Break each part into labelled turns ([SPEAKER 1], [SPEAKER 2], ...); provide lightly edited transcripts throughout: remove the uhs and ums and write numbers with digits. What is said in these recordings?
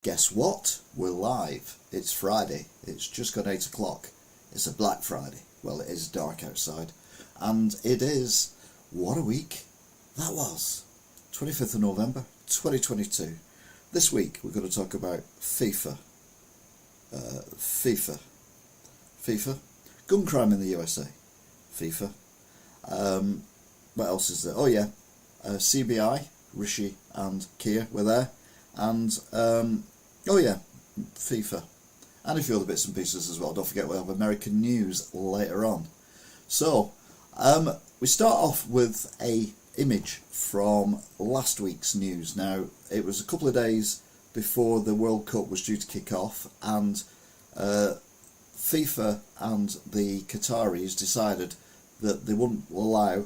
[SPEAKER 1] Guess what? We're live. It's Friday. It's just gone 8 o'clock. It's a Black Friday. Well, it is dark outside. And it is, what a week that was. 25th of November 2022. This week we're going to talk about FIFA. FIFA. Gun crime in the USA. FIFA. What else is there? Oh yeah. CBI, Rishi and Kia were there. And oh yeah, FIFA, and a few other bits and pieces as well. Don't forget we have American news later on. So we start off with a image from last week's news. Now it was a couple of days before the World Cup was due to kick off, and FIFA and the Qataris decided that they wouldn't allow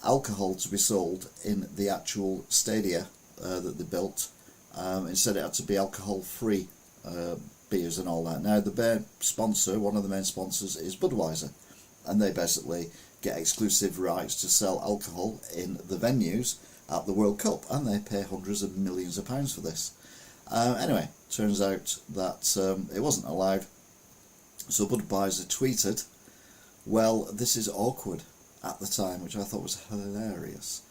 [SPEAKER 1] alcohol to be sold in the actual stadia that they built. Instead it had to be alcohol-free beers and all that. Now the main sponsor, one of the main sponsors, is Budweiser, and they basically get exclusive rights to sell alcohol in the venues at the World Cup, and they pay hundreds of millions of pounds for this. Anyway, turns out that it wasn't allowed, so Budweiser tweeted, well, this is awkward, at the time, which I thought was hilarious.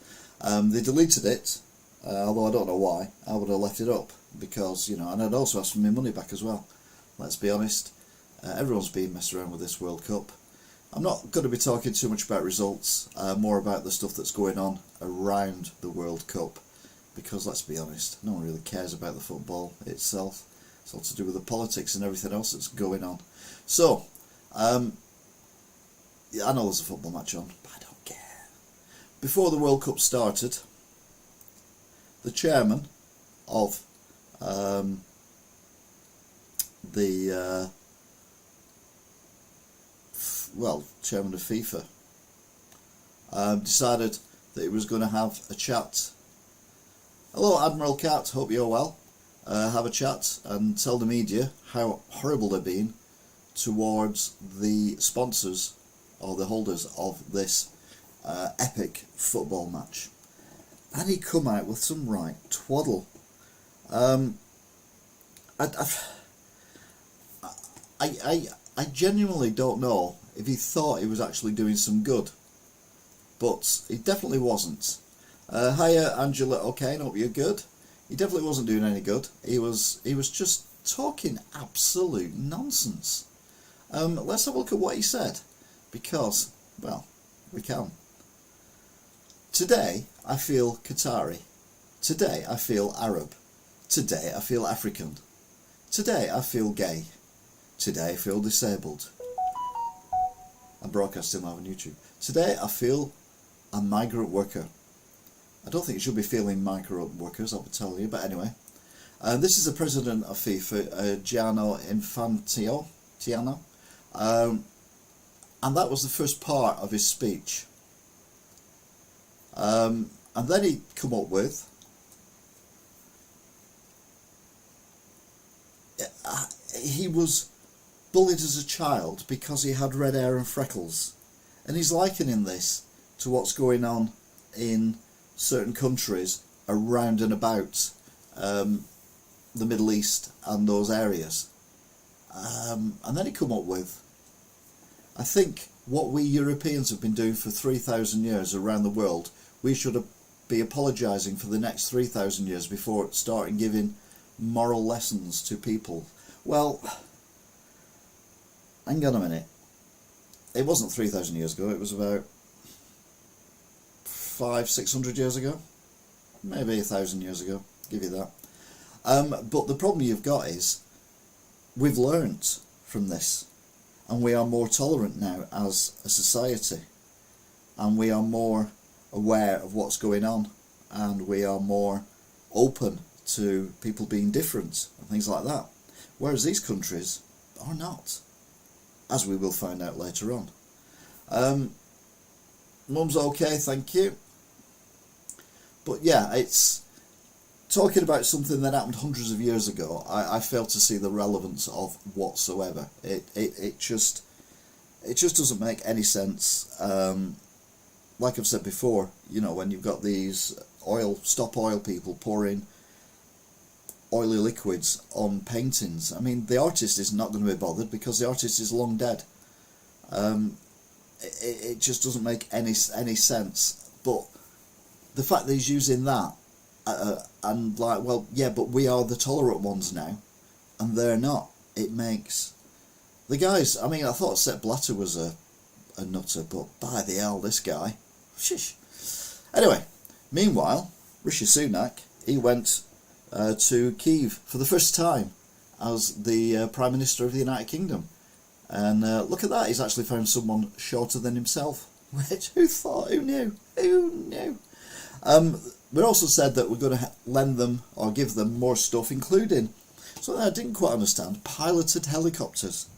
[SPEAKER 1] They deleted it, although I don't know why. I would have left it up because, you know, and I'd also asked for my money back as well. Let's be honest, everyone's been messed around with this World Cup. I'm not going to be talking too much about results, more about the stuff that's going on around the World Cup, because let's be honest, no one really cares about the football itself. It's all to do with the politics and everything else that's going on. So, yeah, I know there's a football match on, but I don't care. Before the World Cup started, the chairman of chairman of FIFA decided that he was going to have a chat. Hello, Admiral Cat, hope you're well. Have a chat and tell the media how horrible they've been towards the sponsors or the holders of this epic football match. And he come out with some right twaddle. I genuinely don't know if he thought he was actually doing some good, but he definitely wasn't. Hiya, Angela O'Kane, hope you're good. He definitely wasn't doing any good. He was just talking absolute nonsense. Let's have a look at what he said, because, well, we can. Today I feel Qatari. Today I feel Arab. Today I feel African. Today I feel gay. Today I feel disabled. I'm broadcasting live on YouTube. Today I feel a migrant worker. I don't think you should be feeling migrant workers, I will tell you, but anyway. This is the president of FIFA, Gianni Infantino. And that was the first part of his speech. And then he come up with he was bullied as a child because he had red hair and freckles, and he's likening this to what's going on in certain countries around and about the Middle East and those areas. And then he come up with, I think what we Europeans have been doing for 3,000 years around the world, we should be apologising for the next 3,000 years before starting giving moral lessons to people. Well, hang on a minute. It wasn't 3,000 years ago, it was about 500-600 years ago. Maybe 1,000 years ago, give you that. But the problem you've got is, we've learnt from this, and we are more tolerant now as a society, and we are more aware of what's going on, and we are more open to people being different and things like that, whereas these countries are not, as we will find out later on. Mum's okay, thank you. But yeah, it's talking about something that happened hundreds of years ago. I fail to see the relevance of whatsoever. It just doesn't make any sense. Like I've said before, you know, when you've got these stop oil people pouring oily liquids on paintings. I mean, the artist is not going to be bothered because the artist is long dead. It just doesn't make any sense. But the fact that he's using that, and like, well, yeah, but we are the tolerant ones now, and they're not. It makes the guys. I mean, I thought Sepp Blatter was a nutter, but by the hell, this guy, shish. Anyway, meanwhile, Rishi Sunak, he went to Kyiv for the first time as the Prime Minister of the United Kingdom. And look at that, he's actually found someone shorter than himself. Which, who thought, who knew? Who knew? We also said that we're going to lend them or give them more stuff, including, something I didn't quite understand, piloted helicopters.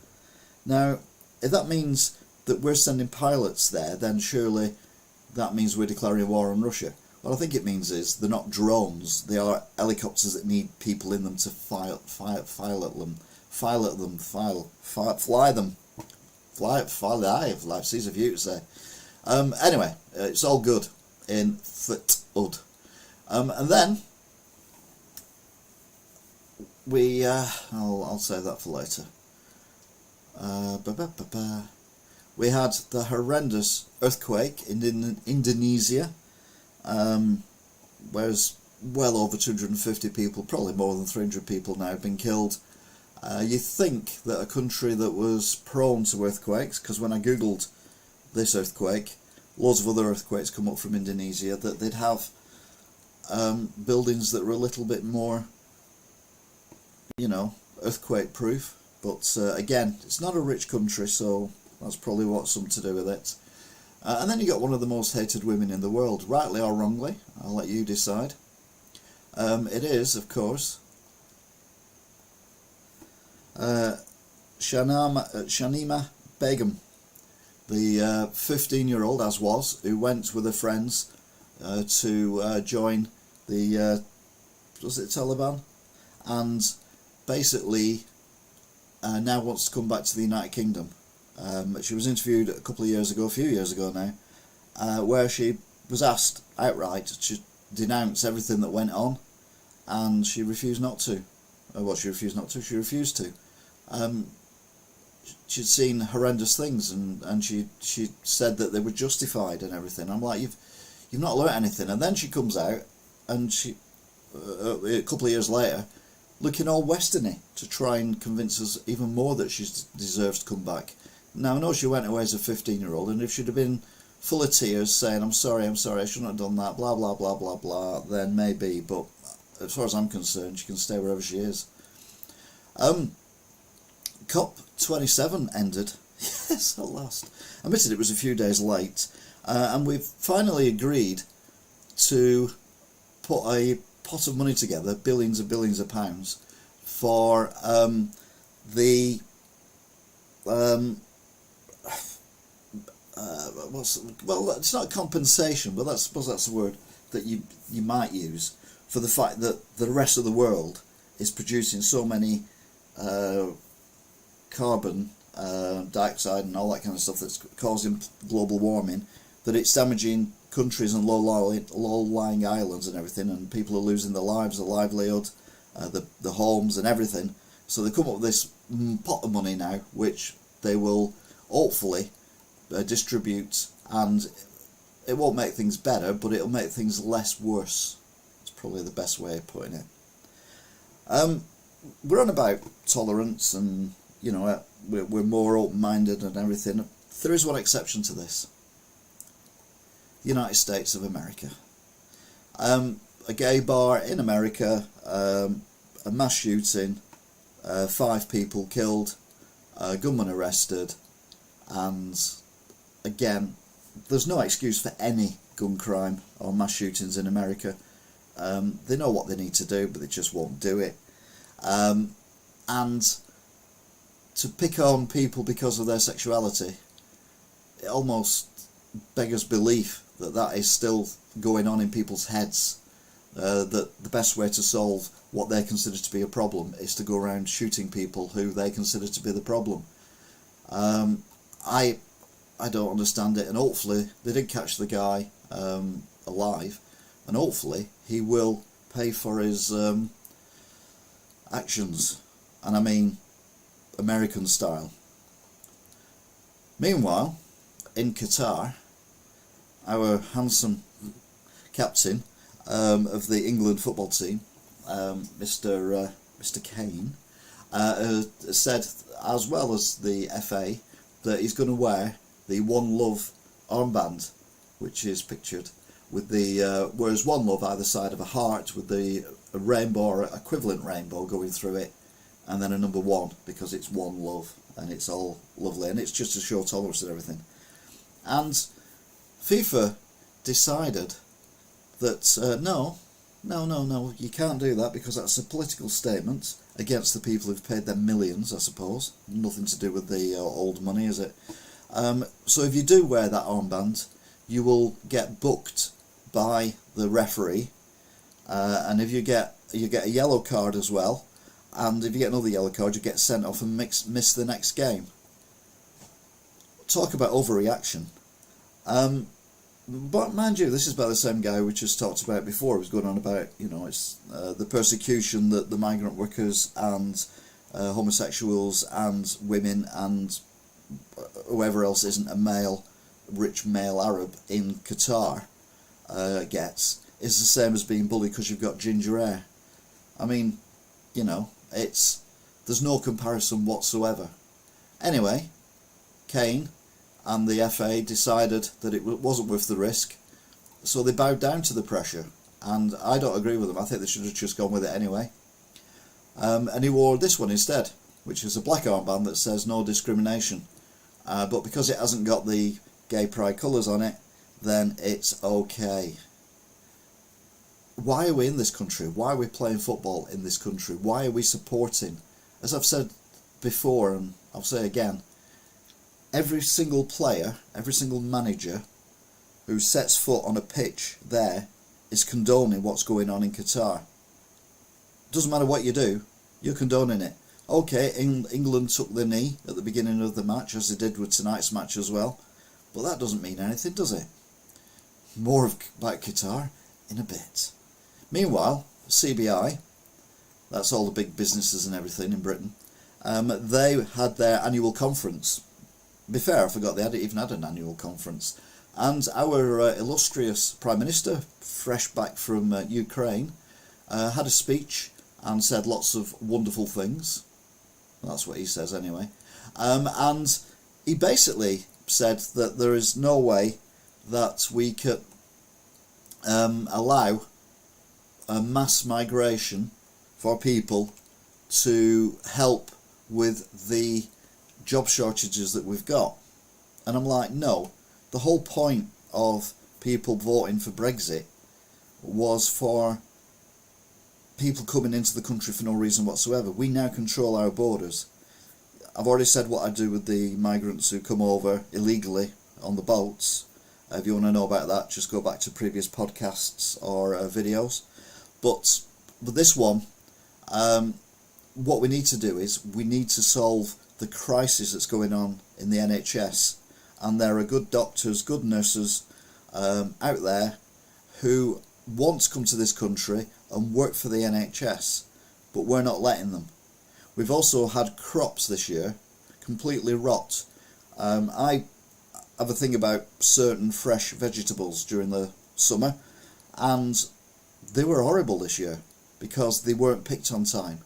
[SPEAKER 1] Now, if that means that we're sending pilots there, then surely that means we're declaring war on Russia. What I think it means is they're not drones, they are helicopters that need people in them to fly Caesar view to say. Anyway, it's all good in Thud. And then we I'll save that for later. We had the horrendous earthquake in Indonesia, whereas well over 250 people, probably more than 300 people now, have been killed. You think that a country that was prone to earthquakes, because when I googled this earthquake, loads of other earthquakes come up from Indonesia, that they'd have buildings that were a little bit more, you know, earthquake proof. But again, it's not a rich country, so that's probably what's something to do with it. And then you got one of the most hated women in the world, rightly or wrongly, I'll let you decide. It is, of course, Shanima Begum, the 15-year-old, as was, who went with her friends to join the, was it Taliban? And basically now wants to come back to the United Kingdom. She was interviewed a few years ago now, where she was asked outright to denounce everything that went on, and she refused not to. She refused to. She'd seen horrendous things, and she said that they were justified and everything. I'm like, you've not learnt anything. And then she comes out, and she a couple of years later, looking all westerny to try and convince us even more that she deserves to come back. Now, I know she went away as a 15-year-old, and if she'd have been full of tears saying, I'm sorry, I shouldn't have done that, blah, blah, blah, blah, blah, then maybe, but as far as I'm concerned, she can stay wherever she is. COP27 ended, yes, at last. Admitted it was a few days late, and we've finally agreed to put a pot of money together, billions and billions of pounds, for it's not compensation, but I suppose that's the word that you might use, for the fact that the rest of the world is producing so many carbon dioxide and all that kind of stuff that's causing global warming, that it's damaging countries and low-lying islands and everything, and people are losing their lives, their livelihood, the homes and everything. So they come up with this pot of money now, which they will hopefully distribute, and it won't make things better, but it'll make things less worse. It's probably the best way of putting it. We're on about tolerance, and you know, we're more open-minded and everything. There is one exception to this: the United States of America. A gay bar in America, a mass shooting, 5 people killed, a gunman arrested, and again, there's no excuse for any gun crime or mass shootings in America. They know what they need to do, but they just won't do it. And to pick on people because of their sexuality, it almost beggars belief that that is still going on in people's heads, that the best way to solve what they consider to be a problem is to go around shooting people who they consider to be the problem. I don't understand it, and hopefully they did catch the guy alive, and hopefully he will pay for his actions, and I mean American style. Meanwhile, in Qatar, our handsome captain of the England football team, Mr. Kane, said, as well as the FA, that he's going to wear the One Love armband, which is pictured with the wears One Love either side of a heart with the a rainbow or equivalent rainbow going through it, and then a number 1 because it's One Love, and it's all lovely, and it's just to show tolerance and everything. And FIFA decided that no, you can't do that because that's a political statement against the people who've paid their millions, I suppose. Nothing to do with the old money, is it? So if you do wear that armband, you will get booked by the referee, and if you get a yellow card as well, and if you get another yellow card, you get sent off and miss the next game. Talk about overreaction. But mind you, this is by the same guy we just talked about before. He was going on about, it's the persecution that the migrant workers and homosexuals and women and whoever else isn't a rich male Arab in Qatar gets is the same as being bullied because you've got ginger hair. I mean, there's no comparison whatsoever. Anyway, Kane and the FA decided that it wasn't worth the risk, so they bowed down to the pressure, and I don't agree with them. I think they should have just gone with it anyway. And he wore this one instead, which is a black armband that says no discrimination, but because it hasn't got the gay pride colours on it, then it's okay. Why are we in this country? Why are we playing football in this country? Why are we supporting? As I've said before, and I'll say again, every single player, every single manager who sets foot on a pitch there is condoning what's going on in Qatar. Doesn't matter what you do, you're condoning it. Okay, England took the knee at the beginning of the match, as they did with tonight's match as well, but that doesn't mean anything, does it? More about Qatar in a bit. Meanwhile, CBI, that's all the big businesses and everything in Britain, they had their annual conference. Be fair, I forgot they even had an annual conference. And our illustrious Prime Minister, fresh back from Ukraine, had a speech and said lots of wonderful things. That's what he says anyway. And he basically said that there is no way that we could allow a mass migration for people to help with the job shortages that we've got. And I'm like, no, the whole point of people voting for Brexit was for people coming into the country for no reason whatsoever. We now control our borders. I've already said what I do with the migrants who come over illegally on the boats. If you want to know about that, just go back to previous podcasts or videos. But with this one, what we need to do is we need to solve the crisis that's going on in the NHS, and there are good doctors, good nurses out there who want to come to this country and work for the NHS, but we're not letting them. We've also had crops this year completely rot. I have a thing about certain fresh vegetables during the summer, and they were horrible this year because they weren't picked on time.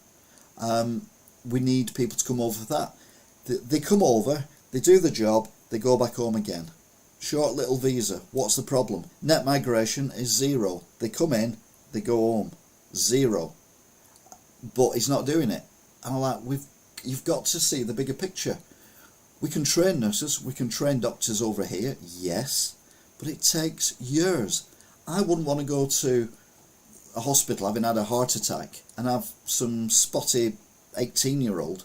[SPEAKER 1] We need people to come over for that. They come over, they do the job, they go back home again. Short little visa, what's the problem? Net migration is 0. They come in, they go home. 0. But he's not doing it. And I'm like, you've got to see the bigger picture. We can train nurses, we can train doctors over here, yes, but it takes years. I wouldn't want to go to a hospital having had a heart attack and have some spotty 18-year-old,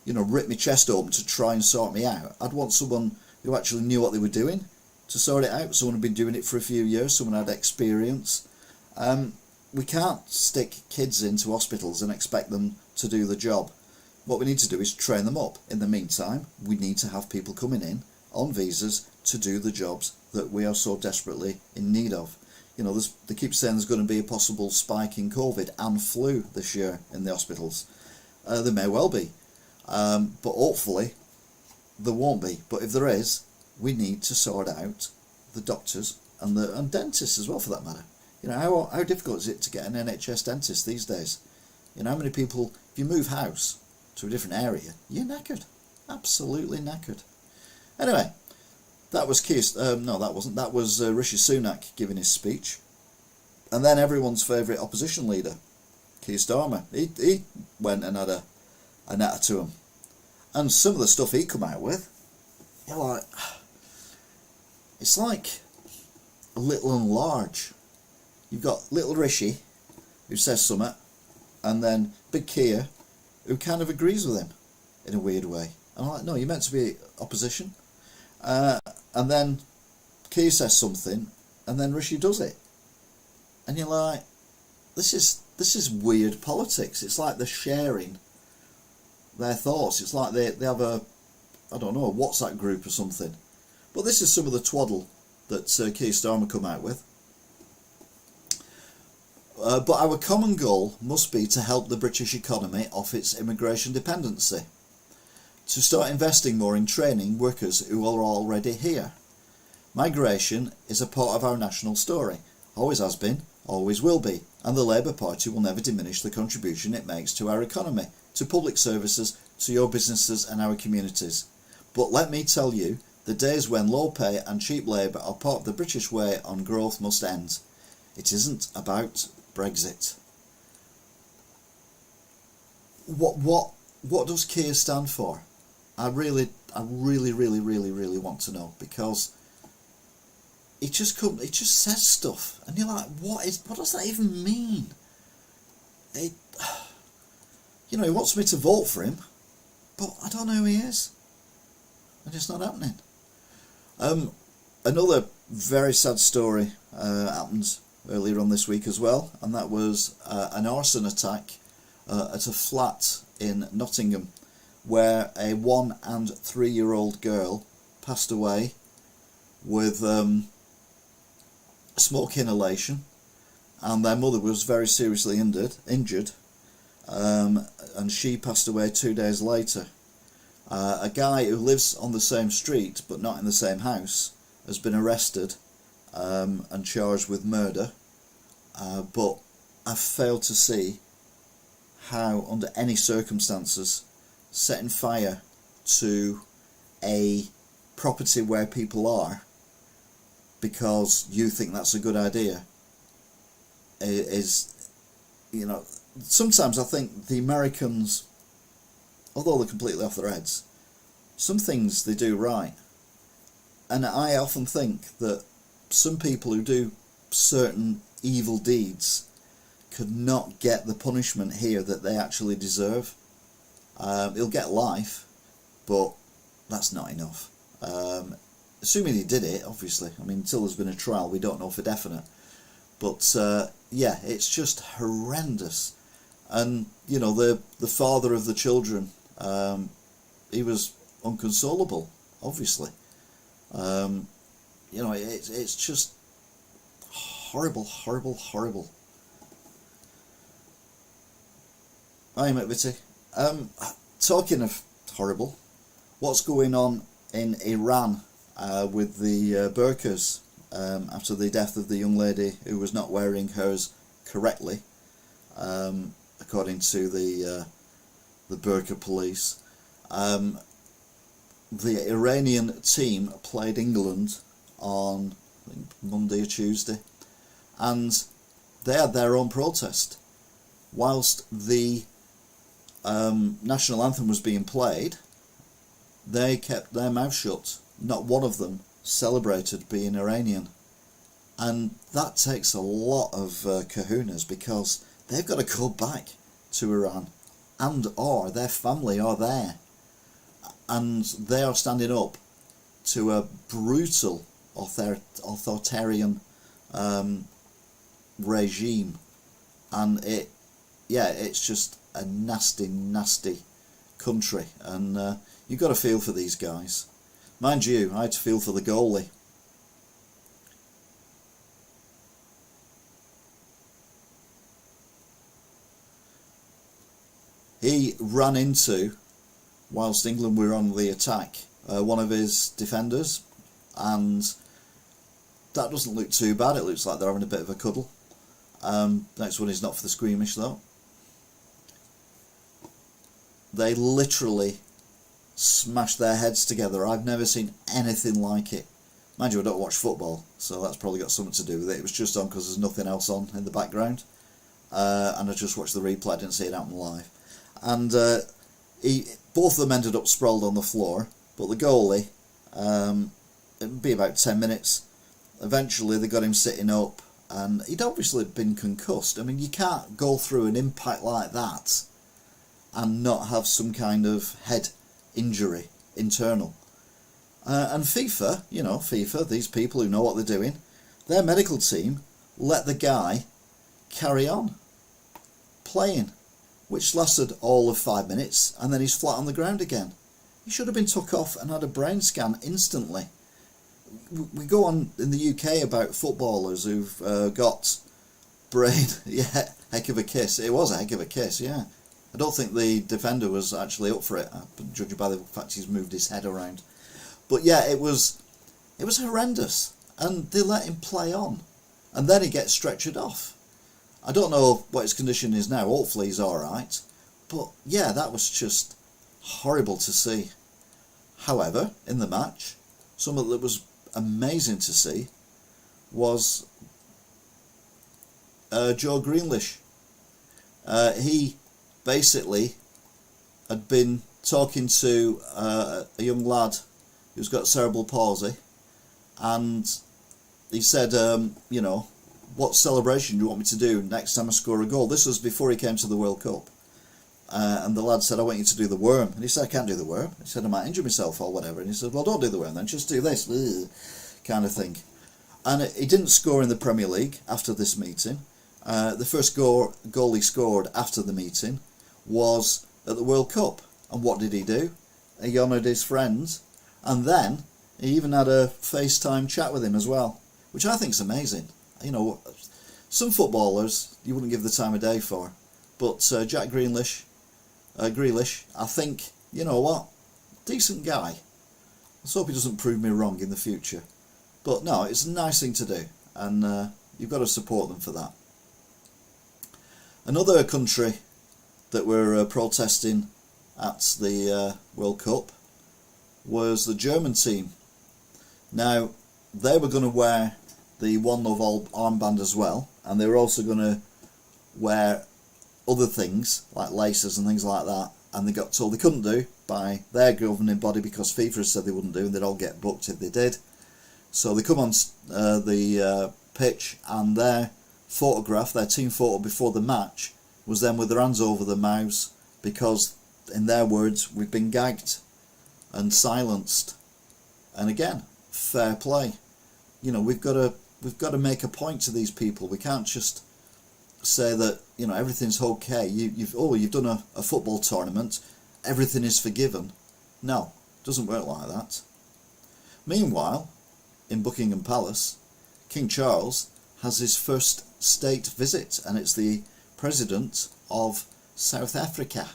[SPEAKER 1] rip my chest open to try and sort me out. I'd want someone who actually knew what they were doing to sort it out. Someone who'd been doing it for a few years, someone who had experience. We can't stick kids into hospitals and expect them to do the job. What we need to do is train them up. In the meantime, we need to have people coming in on visas to do the jobs that we are so desperately in need of. they keep saying there's going to be a possible spike in COVID and flu this year in the hospitals. There may well be, but hopefully there won't be. But if there is, we need to sort out the doctors and dentists as well, for that matter. How difficult is it to get an NHS dentist these days? How many people, if you move house to a different area, you're knackered, absolutely knackered. Anyway, that was that was Rishi Sunak giving his speech, and then everyone's favourite opposition leader, Keir Starmer, he went and had a natter to him, and some of the stuff he come out with, it's like little and large. You've got little Rishi, who says something, and then big Keir, who kind of agrees with him in a weird way. And I'm like, no, you're meant to be opposition. And then Keir says something, and then Rishi does it. And you're like, this is weird politics. It's like they're sharing their thoughts. It's like they have a WhatsApp group or something. But this is some of the twaddle that Keir Starmer come out with. But our common goal must be to help the British economy off its immigration dependency, to start investing more in training workers who are already here. Migration is a part of our national story, always has been, always will be, and the Labour Party will never diminish the contribution it makes to our economy, to public services, to your businesses and our communities. But let me tell you, the days when low pay and cheap labour are part of the British way on growth must end. It isn't about Brexit. What does Keir stand for? I really want to know, because he just says stuff, and you're like, what does that even mean? He wants me to vote for him, but I don't know who he is, and it's not happening. Another very sad story happened earlier on this week as well, and that was an arson attack at a flat in Nottingham, where a 1 and 3 year old girl passed away with smoke inhalation, and their mother was very seriously injured, and she passed away 2 days later. A guy who lives on the same street but not in the same house has been arrested and charged with murder, but I fail to see how, under any circumstances, setting fire to a property where people are because you think that's a good idea is, sometimes I think the Americans, although they're completely off their heads, some things they do right. And I often think that some people who do certain evil deeds could not get the punishment here that they actually deserve. He'll get life, but that's not enough. Assuming he did it, obviously. I mean, until there's been a trial, we don't know for definite. But yeah, it's just horrendous. And the father of the children, he was inconsolable, obviously. It's just horrible. Hi, McVitie. Talking of horrible, what's going on in Iran with the burqas after the death of the young lady who was not wearing hers correctly, according to the burqa police. The Iranian team played England on, I think, Monday or Tuesday, and they had their own protest. Whilst the national anthem was being played, they kept their mouth shut. Not one of them celebrated being Iranian. And that takes a lot of kahunas, because they've got to go back to Iran, and or their family are there, and they are standing up to a brutal authoritarian regime, and it's just a nasty country, and you've got to feel for these guys. Mind you, I had to feel for the goalie. ran into, whilst England were on the attack, one of his defenders, and that doesn't look too bad. It looks like they're having a bit of a cuddle. Next one is not for the squeamish though. They literally smashed their heads together. I've never seen anything like it. Mind you, I don't watch football, so that's probably got something to do with it. It was just on because there's nothing else on in the background, and I just watched the replay. I didn't see it happen live. And both of them ended up sprawled on the floor, but the goalie, it would be about 10 minutes. Eventually they got him sitting up, and he'd obviously been concussed. I mean, you can't go through an impact like that and not have some kind of head injury, internal. And FIFA, FIFA, these people who know what they're doing, their medical team let the guy carry on playing, which lasted all of 5 minutes, and then he's flat on the ground again. He should have been took off and had a brain scan instantly. We go on in the UK about footballers who've got brain, heck of a kiss. It was a heck of a kiss, yeah. I don't think the defender was actually up for it, judging by the fact he's moved his head around. But yeah, it was horrendous, and they let him play on, and then he gets stretchered off. I don't know what his condition is now. Hopefully he's all right. But yeah, that was just horrible to see. However, in the match, something that was amazing to see was Joe Greenlish. He basically had been talking to a young lad who's got cerebral palsy, and he said, what celebration do you want me to do next time I score a goal? This was before he came to the World Cup. And the lad said, I want you to do the worm. And he said, I can't do the worm. He said, I might injure myself or whatever. And he said, well, don't do the worm then, just do this, kind of thing. And he didn't score in the Premier League after this meeting. The first goal he scored after the meeting was at the World Cup. And what did he do? He honoured his friends, and then he even had a FaceTime chat with him as well, which I think is amazing. Some footballers you wouldn't give the time of day for, but Jack Grealish, I think, you know what, decent guy. Let's hope he doesn't prove me wrong in the future. But no, it's a nice thing to do, and you've got to support them for that. Another country that were protesting at the World Cup was the German team. Now, they were going to wear the One Love armband as well, and they were also going to wear other things like laces and things like that, and they got told they couldn't do by their governing body because FIFA said they wouldn't do, and they'd all get booked if they did. So they come on the pitch, and their photograph, their team photo before the match, was them with their hands over their mouths because, in their words, we've been gagged and silenced. And again, fair play. We've got to make a point to these people. We can't just say that everything's okay. You've done a football tournament, everything is forgiven. No, it doesn't work like that. Meanwhile, in Buckingham Palace, King Charles has his first state visit, and it's the President of South Africa.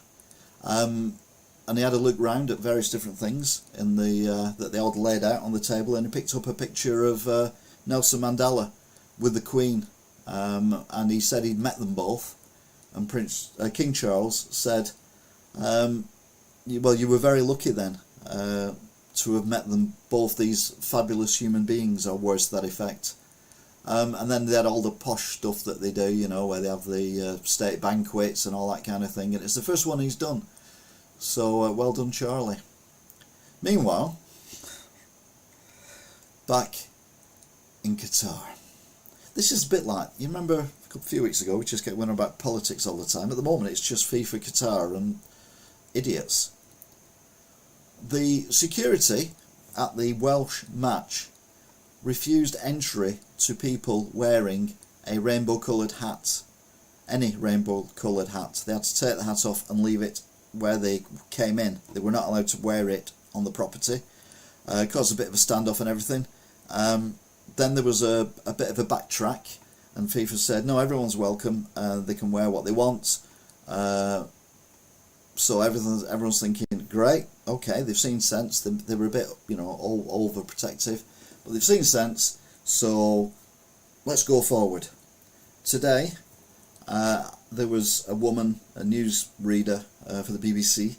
[SPEAKER 1] And he had a look round at various different things in that they all laid out on the table, and he picked up a picture of Nelson Mandela with the Queen, and he said he'd met them both, and King Charles said, well, you were very lucky then to have met them both, these fabulous human beings, or words to that effect. And then they had all the posh stuff that they do, where they have the state banquets and all that kind of thing, and it's the first one he's done. So well done, Charlie. Meanwhile, back in Qatar. This is a bit like, you remember a few weeks ago we just kept going on about politics all the time. At the moment it's just FIFA, Qatar and idiots. The security at the Welsh match refused entry to people wearing a rainbow coloured hat. Any rainbow coloured hat. They had to take the hat off and leave it where they came in. They were not allowed to wear it on the property. Caused a bit of a standoff and everything. Then there was a bit of a backtrack, and FIFA said no, everyone's welcome, they can wear what they want. So everyone's thinking, great, okay, they've seen sense. They were a bit, all overprotective, but they've seen sense. So let's go forward. Today, there was a woman, a news reader for the BBC,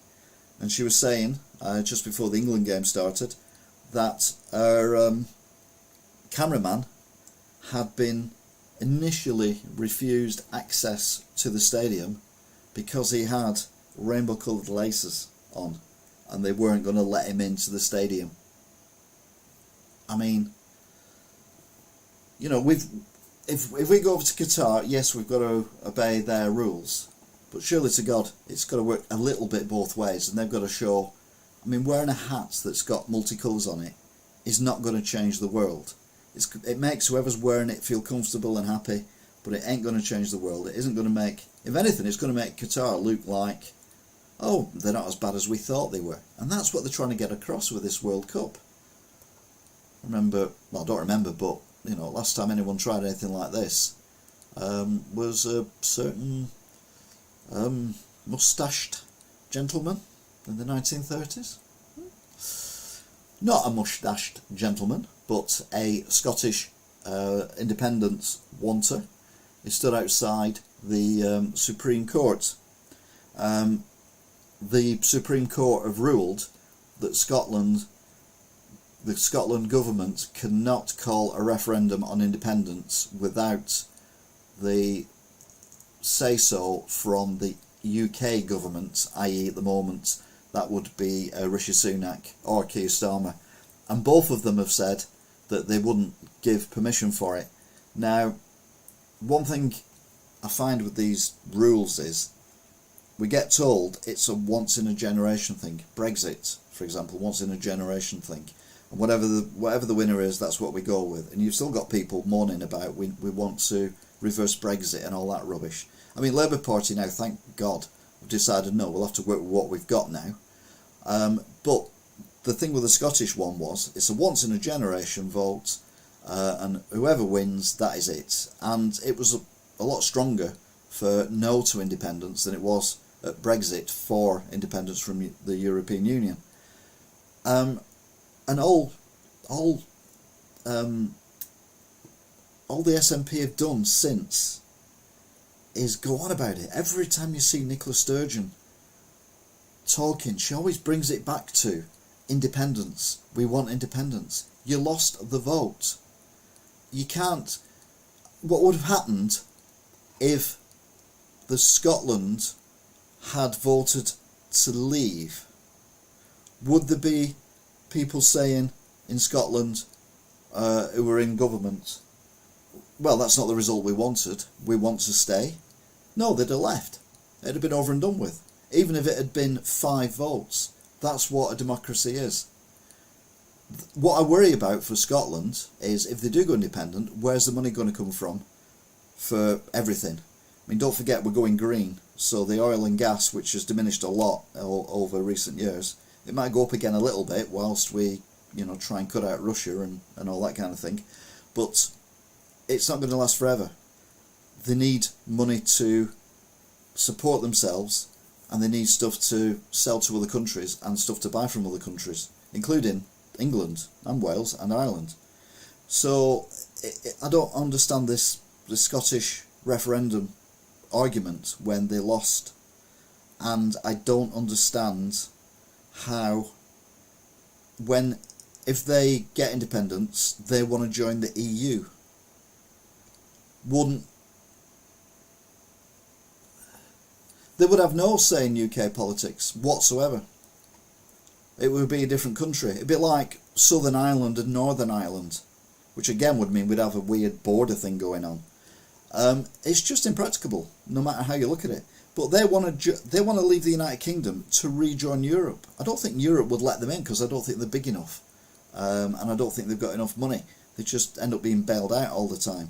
[SPEAKER 1] and she was saying just before the England game started that her cameraman had been initially refused access to the stadium because he had rainbow coloured laces on and they weren't going to let him into the stadium. I mean, if we go over to Qatar, yes, we've got to obey their rules, but surely to God it's got to work a little bit both ways, and they've got to show, I mean, wearing a hat that's got multicolours on it is not going to change the world. It makes whoever's wearing it feel comfortable and happy, but it ain't going to change the world. It isn't going to make, if anything, it's going to make Qatar look like, oh, they're not as bad as we thought they were. And that's what they're trying to get across with this World Cup. I don't remember, but, last time anyone tried anything like this was a certain moustached gentleman in the 1930s. Not a moustached gentleman, but a Scottish independence wanter. He stood outside the Supreme Court. The Supreme Court have ruled that the Scotland government cannot call a referendum on independence without the say-so from the UK government, i.e. at the moment that would be Rishi Sunak or Keir Starmer. And both of them have said that they wouldn't give permission for it. Now, one thing I find with these rules is we get told it's a once-in-a-generation thing. Brexit, for example, once-in-a-generation thing. And whatever the winner is, that's what we go with. And you've still got people moaning about we want to reverse Brexit and all that rubbish. I mean, Labour Party now, thank God, have decided no, we'll have to work with what we've got now. But the thing with the Scottish one was, it's a once-in-a-generation vote, and whoever wins, that is it. And it was a lot stronger for no to independence than it was at Brexit for independence from the European Union. And all the SNP have done since is go on about it. Every time you see Nicola Sturgeon talking, she always brings it back to independence. We want independence. You lost the vote. You can't. What would have happened if the Scotland had voted to leave? Would there be people saying in Scotland who were in government, well, that's not the result we wanted, we want to stay? No, they'd have left. It'd have been over and done with. Even if it had been 5 votes. That's what a democracy is. What I worry about for Scotland is if they do go independent, where's the money going to come from for everything? I mean, don't forget we're going green, so the oil and gas, which has diminished a lot over recent years, it might go up again a little bit whilst we, try and cut out Russia and all that kind of thing. But it's not going to last forever. They need money to support themselves, and they need stuff to sell to other countries and stuff to buy from other countries, including England and Wales and Ireland. So I don't understand the Scottish referendum argument when they lost, and I don't understand how, if they get independence, they want to join the EU. They would have no say in UK politics whatsoever. It would be a different country. It'd be like Southern Ireland and Northern Ireland, which again would mean we'd have a weird border thing going on. It's just impracticable, no matter how you look at it. But they want to leave the United Kingdom to rejoin Europe. I don't think Europe would let them in because I don't think they're big enough, and I don't think they've got enough money. They just end up being bailed out all the time.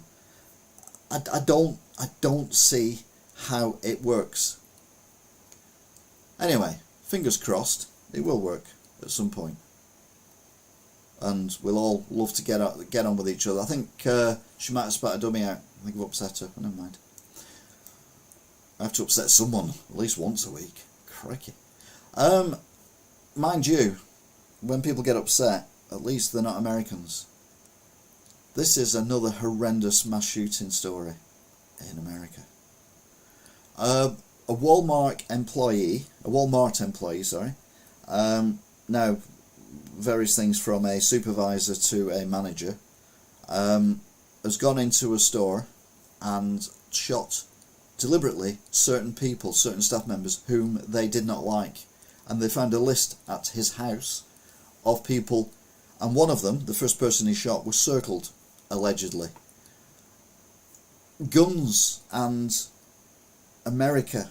[SPEAKER 1] I don't see how it works. Anyway, fingers crossed, it will work at some point. And we'll all love to get on with each other. I think she might have spat a dummy out. I think I've upset her. Never mind. I have to upset someone at least once a week. Crikey. Mind you, when people get upset, at least they're not Americans. This is another horrendous mass shooting story in America. A Walmart employee, now various things from a supervisor to a manager, has gone into a store and shot deliberately certain people, certain staff members whom they did not like, and they found a list at his house of people, and one of them, the first person he shot, was circled, allegedly. Guns and America,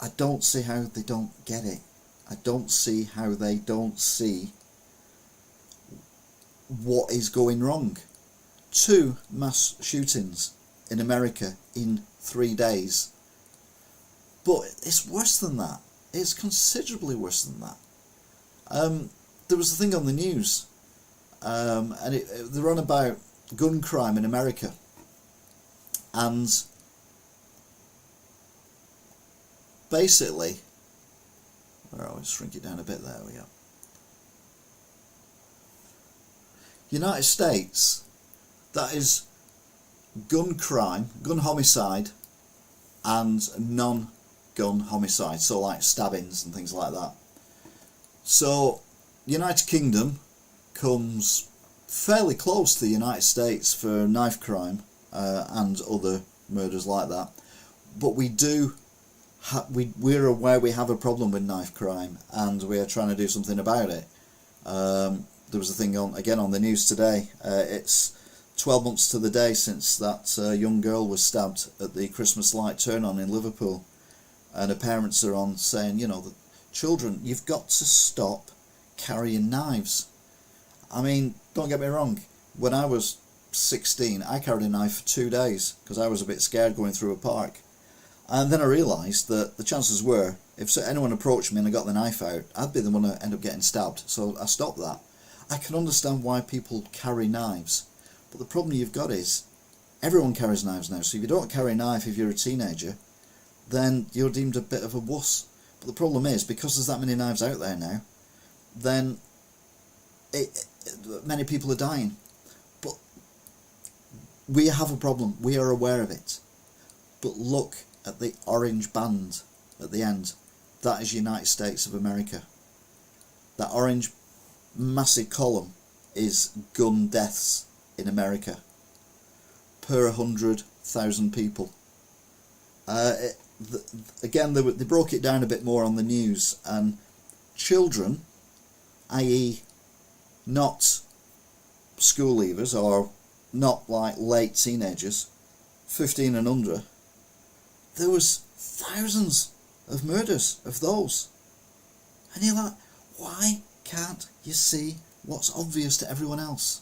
[SPEAKER 1] I don't see how they don't get it. I don't see how they don't see what is going wrong. 2 mass shootings in America in 3 days. But it's worse than that. It's considerably worse than that. There was a thing on the news, and they're on about gun crime in America. And basically, I'll shrink it down a bit, there we go. United States, that is gun crime, gun homicide and non-gun homicide, so like stabbings and things like that. So United Kingdom comes fairly close to the United States for knife crime and other murders like that, but we're aware we have a problem with knife crime, and we are trying to do something about it. There was a thing on the news today. It's 12 months to the day since that young girl was stabbed at the Christmas light turn-on in Liverpool, and her parents are on saying, the children, you've got to stop carrying knives. I mean, don't get me wrong, when I was 16 I carried a knife for 2 days because I was a bit scared going through a park, and then I realised that the chances were, if anyone approached me and I got the knife out, I'd be the one to end up getting stabbed, so I stopped that. I can understand why people carry knives, but the problem you've got is everyone carries knives now, so if you don't carry a knife if you're a teenager, then you're deemed a bit of a wuss. But the problem is, because there's that many knives out there now, then many people are dying. But we have a problem, we are aware of it. But look at the orange band at the end. That is United States of America. That orange massive column is gun deaths in America per 100,000 people. Again, they broke it down a bit more on the news, and children, i.e. not school leavers or not like late teenagers, 15 and under, there was thousands of murders of those. And you're like, why can't you see what's obvious to everyone else?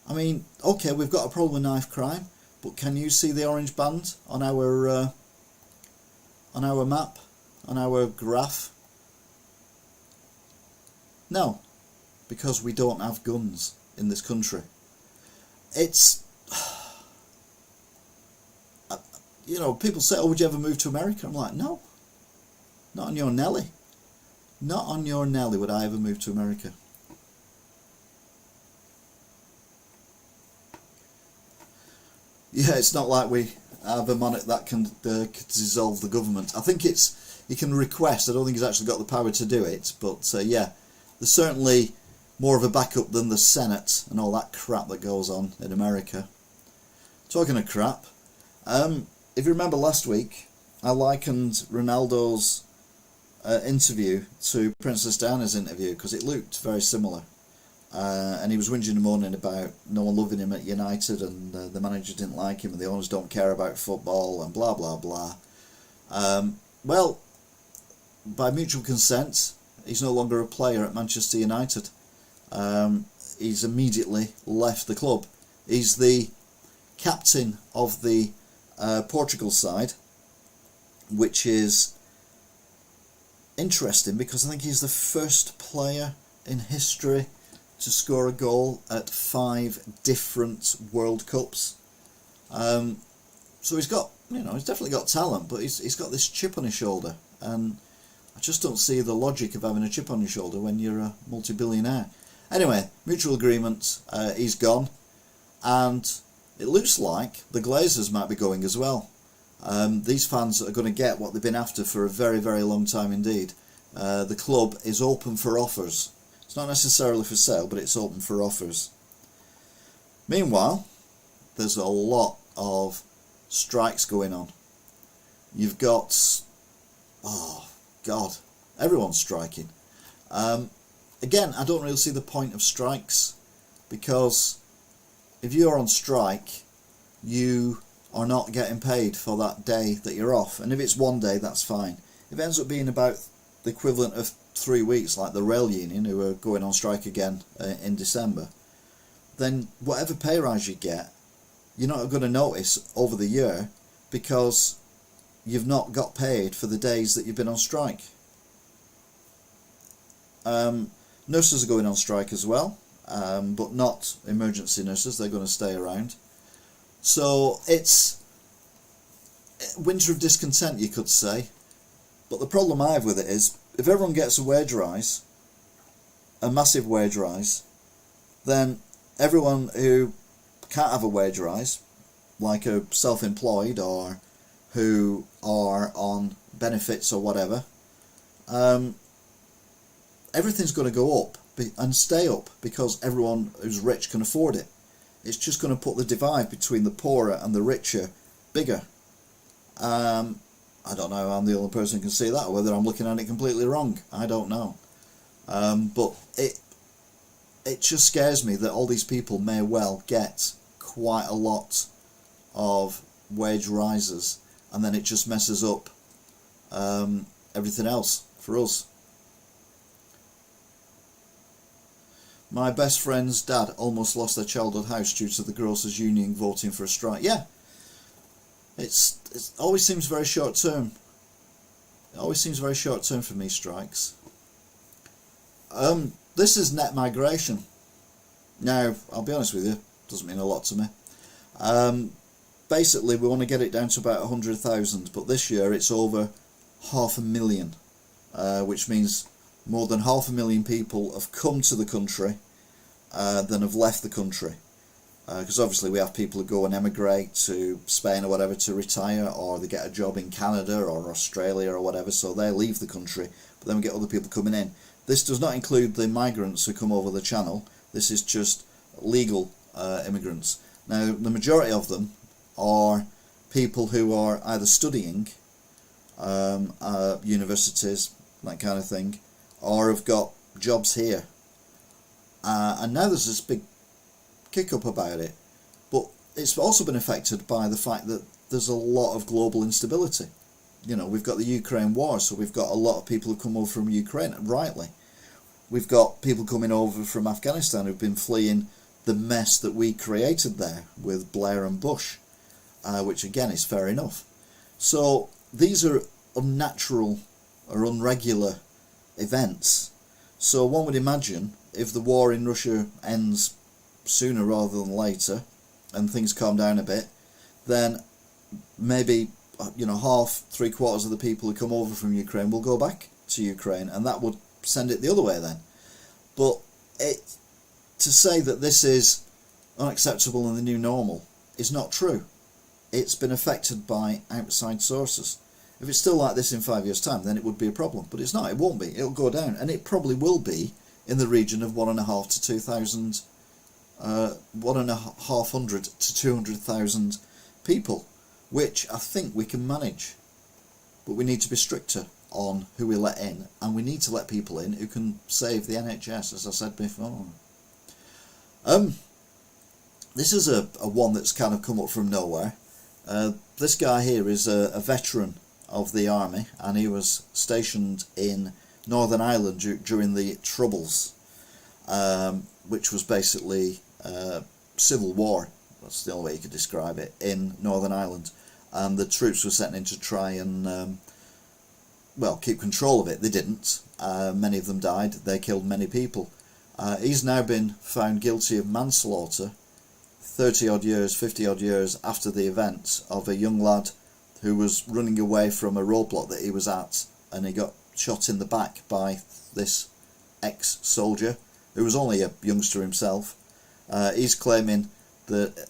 [SPEAKER 1] I mean, okay, we've got a problem with knife crime, but can you see the orange band on our map, on our graph? No, because we don't have guns in this country. It's, people say, oh, would you ever move to America? I'm like, no, not on your Nelly. Not on your Nelly would I ever move to America. Yeah, it's not like we have a monarch that can dissolve the government. I think he can request. I don't think he's actually got the power to do it. But yeah, there's certainly more of a backup than the Senate and all that crap that goes on in America. Talking of crap, if you remember last week, I likened Ronaldo's interview to Princess Diana's interview because it looked very similar. And he was whinging in the morning about no one loving him at United, and the manager didn't like him, and the owners don't care about football, and blah blah blah. Well, by mutual consent, he's no longer a player at Manchester United. He's immediately left the club. He's the captain of the Portugal side, which is interesting because I think he's the first player in history to score a goal at 5 different World Cups. So he's got, he's definitely got talent, but he's got this chip on his shoulder. And just don't see the logic of having a chip on your shoulder when you're a multi-billionaire. Anyway, mutual agreement, he's gone, and it looks like the Glazers might be going as well. These fans are going to get what they've been after for a very, very long time indeed. The club is open for offers. It's not necessarily for sale, but it's open for offers. Meanwhile, there's a lot of strikes going on. You've got, oh God, everyone's striking. Again, I don't really see the point of strikes, because if you're on strike, you are not getting paid for that day that you're off. And if it's one day, that's fine. If it ends up being about the equivalent of 3 weeks, like the rail union, who are going on strike again in December, then whatever pay rise you get, you're not going to notice over the year, because you've not got paid for the days that you've been on strike. Nurses are going on strike as well, but not emergency nurses. They're going to stay around. So it's winter of discontent, you could say. But the problem I have with it is, if everyone gets a wage rise, a massive wage rise, then everyone who can't have a wage rise, like a self-employed or who are on benefits or whatever, everything's going to go up and stay up, because everyone who's rich can afford it. It's just going to put the divide between the poorer and the richer bigger. I don't know if I'm the only person who can see that, or whether I'm looking at it completely wrong. I don't know. But it just scares me that all these people may well get quite a lot of wage rises, and then it just messes up everything else for us. My best friend's dad almost lost their childhood house due to the grocers' union voting for a strike. Yeah, it always seems very short term. It always seems very short term for me, strikes. This is net migration. Now, I'll be honest with you, doesn't mean a lot to me. Basically, we want to get it down to about 100,000, but this year it's over 500,000, which means more than 500,000 people have come to the country than have left the country. Because obviously we have people who go and emigrate to Spain or whatever to retire, or they get a job in Canada or Australia or whatever, so they leave the country, but then we get other people coming in. This does not include the migrants who come over the channel. This is just legal immigrants. Now, the majority of them are people who are either studying universities, that kind of thing, or have got jobs here. And now there's this big kick-up about it. But it's also been affected by the fact that there's a lot of global instability. You know, we've got the Ukraine war, so we've got a lot of people who come over from Ukraine, rightly. We've got people coming over from Afghanistan who've been fleeing the mess that we created there with Blair and Bush, which again is fair enough. So these are unnatural or unregular events. So one would imagine, if the war in Russia ends sooner rather than later and things calm down a bit, then maybe, you know, half, 3/4 of the people who come over from Ukraine will go back to Ukraine, and that would send it the other way then. But to say that this is unacceptable and the new normal is not true. It's been affected by outside sources. If it's still like this in 5 years' time, then it would be a problem. But it's not, it won't be. It'll go down, and it probably will be in the region of 1,500 to 2,000, 1,500 to 200,000 people, which I think we can manage. But we need to be stricter on who we let in, and we need to let people in who can save the NHS, as I said before. This is a one that's kind of come up from nowhere. This guy here is a veteran of the army, and he was stationed in Northern Ireland during the Troubles, which was basically civil war. That's the only way you could describe it, in Northern Ireland. And the troops were sent in to try and well, keep control of it. They didn't. Many of them died. They killed many people. He's now been found guilty of manslaughter 30 odd years, 50 odd years after the event, of a young lad who was running away from a roadblock that he was at, and he got shot in the back by this ex-soldier, who was only a youngster himself. He's claiming that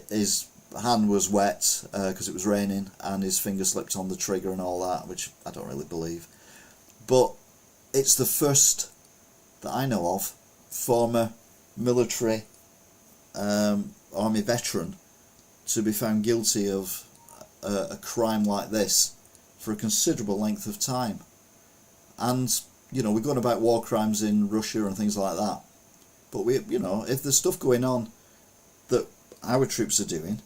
[SPEAKER 1] his hand was wet because it was raining, and his finger slipped on the trigger and all that, which I don't really believe. But it's the first that I know of former military army veteran to be found guilty of a crime like this for a considerable length of time. And you know, we're going about war crimes in Russia and things like that, but you know, if there's stuff going on that our troops are doing,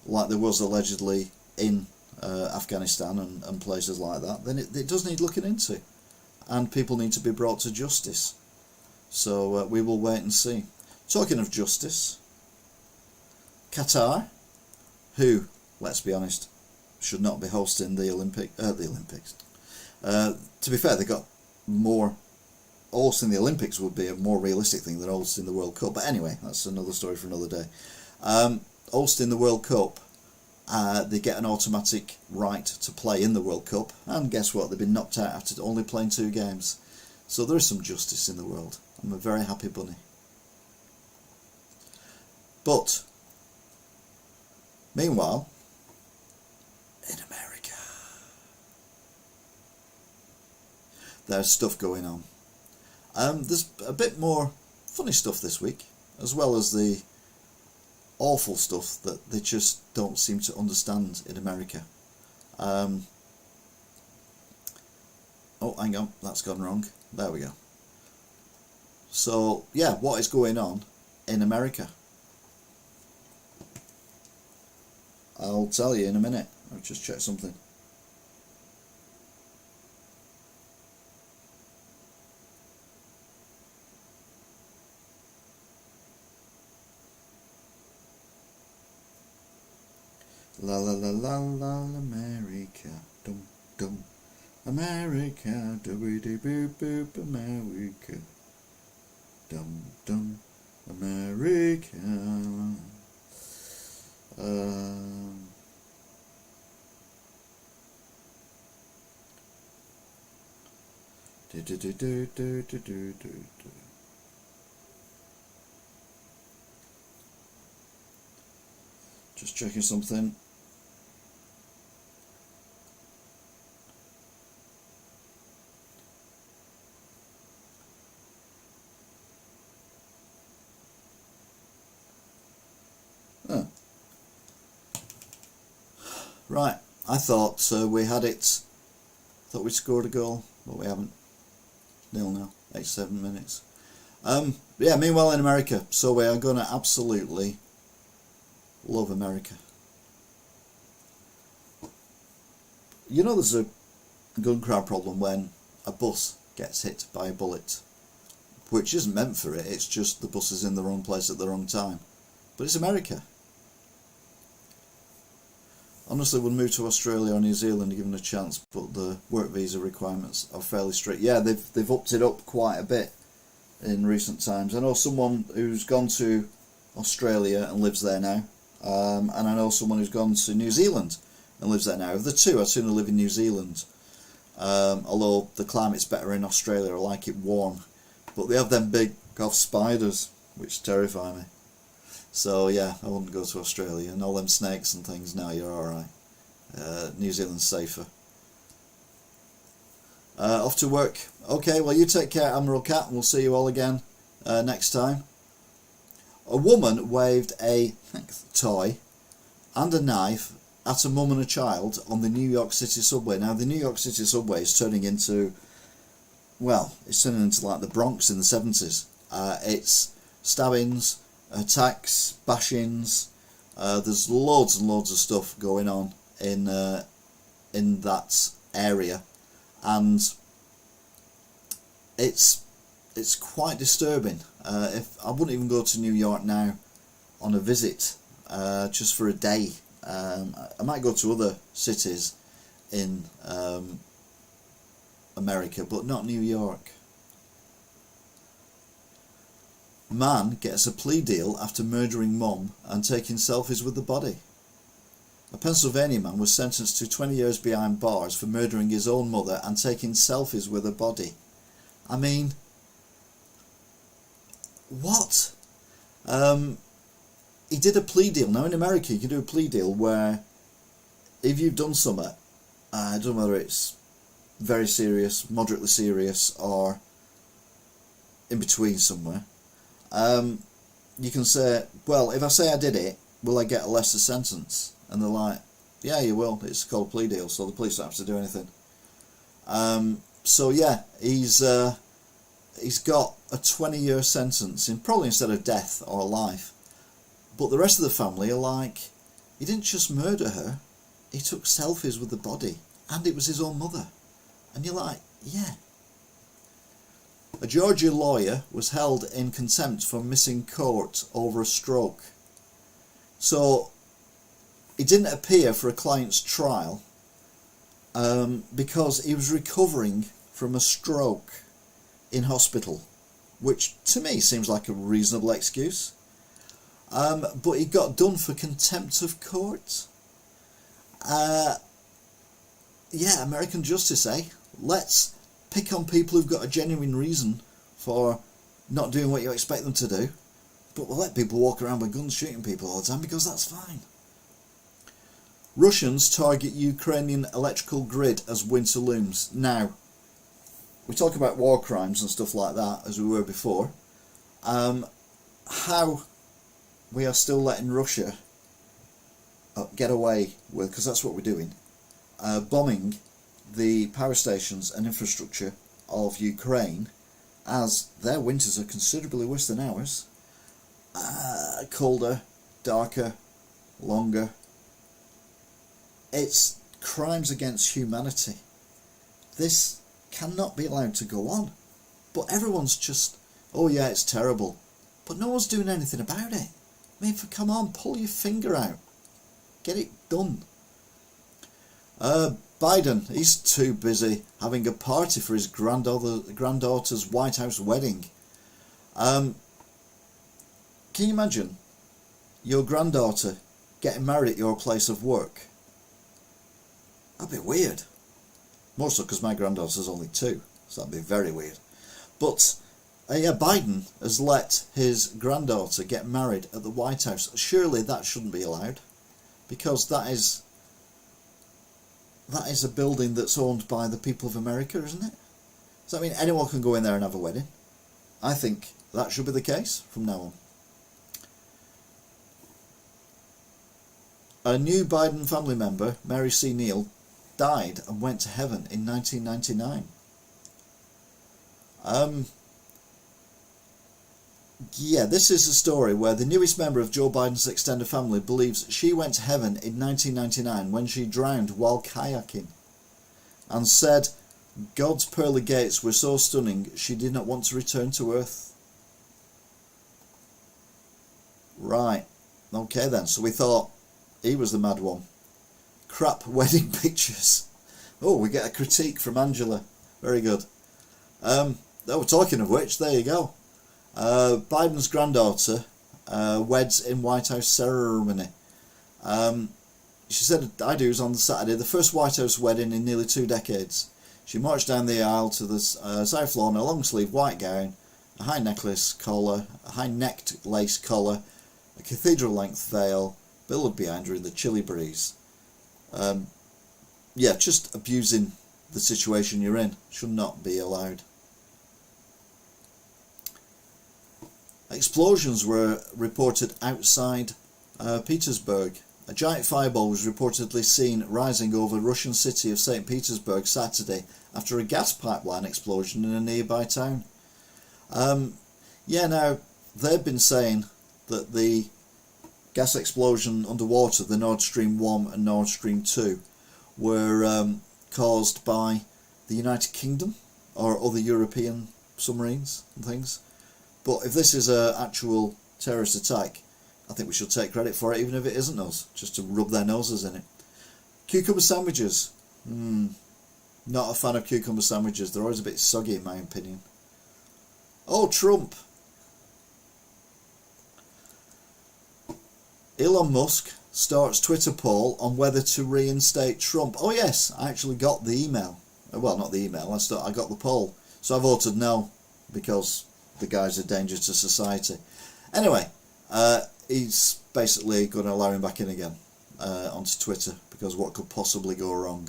[SPEAKER 1] like there was allegedly in Afghanistan and places like that, then it does need looking into, and people need to be brought to justice. So we will wait and see. Talking of justice, Qatar, who, let's be honest, should not be hosting the Olympics. To be fair, they got more. Hosting the Olympics would be a more realistic thing than hosting the World Cup. But anyway, that's another story for another day. Hosting the World Cup, they get an automatic right to play in the World Cup, and guess what? They've been knocked out after only playing 2 games. So there is some justice in the world. I'm a very happy bunny. But meanwhile, in America, there's stuff going on. There's a bit more funny stuff this week, as well as the awful stuff that they just don't seem to understand in America. Oh, hang on, that's gone wrong. There we go. So, yeah, what is going on in America? I'll tell you in a minute. I'll just check something. La la la la la America, dum dum, America, doobie boop boop, America, dum dum, America. Do do do do do do do do. Just checking something. Oh. Right, I thought we had it. Thought we scored a goal, but we haven't. 0-0, 87 minutes. Yeah, meanwhile in America, so we are going to absolutely love America. You know, there's a gun crime problem when a bus gets hit by a bullet, which isn't meant for it, it's just the bus is in the wrong place at the wrong time. But it's America. Honestly, would move to Australia or New Zealand given a chance, but the work visa requirements are fairly strict. Yeah, they've upped it up quite a bit in recent times. I know someone who's gone to Australia and lives there now, and I know someone who's gone to New Zealand and lives there now. Of the two, I'd sooner live in New Zealand, although the climate's better in Australia. I like it warm, but they have them big off spiders which terrify me. So yeah, I wouldn't go to Australia. And all them snakes and things, no, you're alright. New Zealand's safer. Off to work. Okay, well you take care, Admiral Cat, and we'll see you all again next time. A woman waved a toy and a knife at a mum and a child on the New York City subway. Now the New York City subway is turning into, well, it's turning into like the Bronx in the 70s. It's stabbings, attacks, bashings. There's loads and loads of stuff going on in that area, and it's quite disturbing. If I wouldn't even go to New York now on a visit, just for a day. I might go to other cities in America, but not New York. Man gets a plea deal after murdering mom and taking selfies with the body. A Pennsylvania man was sentenced to 20 years behind bars for murdering his own mother and taking selfies with her body. I mean, what? He did a plea deal. Now in America you can do a plea deal where if you've done something, I don't know whether it's very serious, moderately serious, or in between somewhere, you can say, well, if I say I did it, will I get a lesser sentence? And they're like, yeah, you will. It's called a plea deal, so the police don't have to do anything. So yeah, he's got a 20-year sentence, probably instead of death or life. But the rest of the family are like, he didn't just murder her, he took selfies with the body, and it was his own mother. And you're like, yeah. A Georgia lawyer was held in contempt for missing court over a stroke. So he didn't appear for a client's trial because he was recovering from a stroke in hospital, which to me seems like a reasonable excuse. But he got done for contempt of court. Yeah, American justice, eh? Let's pick on people who've got a genuine reason for not doing what you expect them to do, but we'll let people walk around with guns shooting people all the time because that's fine. Russians target Ukrainian electrical grid as winter looms. Now, we talk about war crimes and stuff like that, as we were before. How we are still letting Russia get away with, because that's what we're doing, bombing the power stations and infrastructure of Ukraine, as their winters are considerably worse than ours. Colder, darker, longer. It's crimes against humanity. This cannot be allowed to go on. But everyone's just, oh yeah, it's terrible. But no one's doing anything about it. I mean, come on, pull your finger out. Get it done. Biden, he's too busy having a party for his granddaughter's White House wedding. Can you imagine your granddaughter getting married at your place of work? That'd be weird. More so because my granddaughter's only 2, so that'd be very weird. But yeah, Biden has let his granddaughter get married at the White House. Surely that shouldn't be allowed, because that is a building that's owned by the people of America, isn't it? So I mean, anyone can go in there and have a wedding. I think that should be the case from now on. A new Biden family member, Mary C. Neal, died and went to heaven in 1999. Yeah, this is a story where the newest member of Joe Biden's extended family believes she went to heaven in 1999 when she drowned while kayaking, and said God's pearly gates were so stunning she did not want to return to Earth. Right, okay then, so we thought he was the mad one. Crap wedding pictures. Oh, we get a critique from Angela. Very good. We're talking of which, there you go. Biden's granddaughter weds in White House ceremony. She said I-do's on the Saturday, the first White House wedding in nearly 2 decades. She marched down the aisle to the south lawn in a long-sleeve white gown, a high-necked lace collar, a cathedral-length veil, billowed behind her in the chilly breeze. Yeah, just abusing the situation you're in should not be allowed. Explosions were reported outside Petersburg. A giant fireball was reportedly seen rising over the Russian city of St. Petersburg Saturday after a gas pipeline explosion in a nearby town. Yeah, now, they've been saying that the gas explosion underwater, the Nord Stream 1 and Nord Stream 2, were caused by the United Kingdom or other European submarines and things. But if this is an actual terrorist attack, I think we should take credit for it, even if it isn't us, just to rub their noses in it. Cucumber sandwiches. Not a fan of cucumber sandwiches. They're always a bit soggy in my opinion. Oh, Trump. Elon Musk starts Twitter poll on whether to reinstate Trump. Oh yes, I actually got the email. Well, not the email, I got the poll. So I voted no, because the guy's a danger to society. Anyway, he's basically going to allow him back in again onto Twitter, because what could possibly go wrong?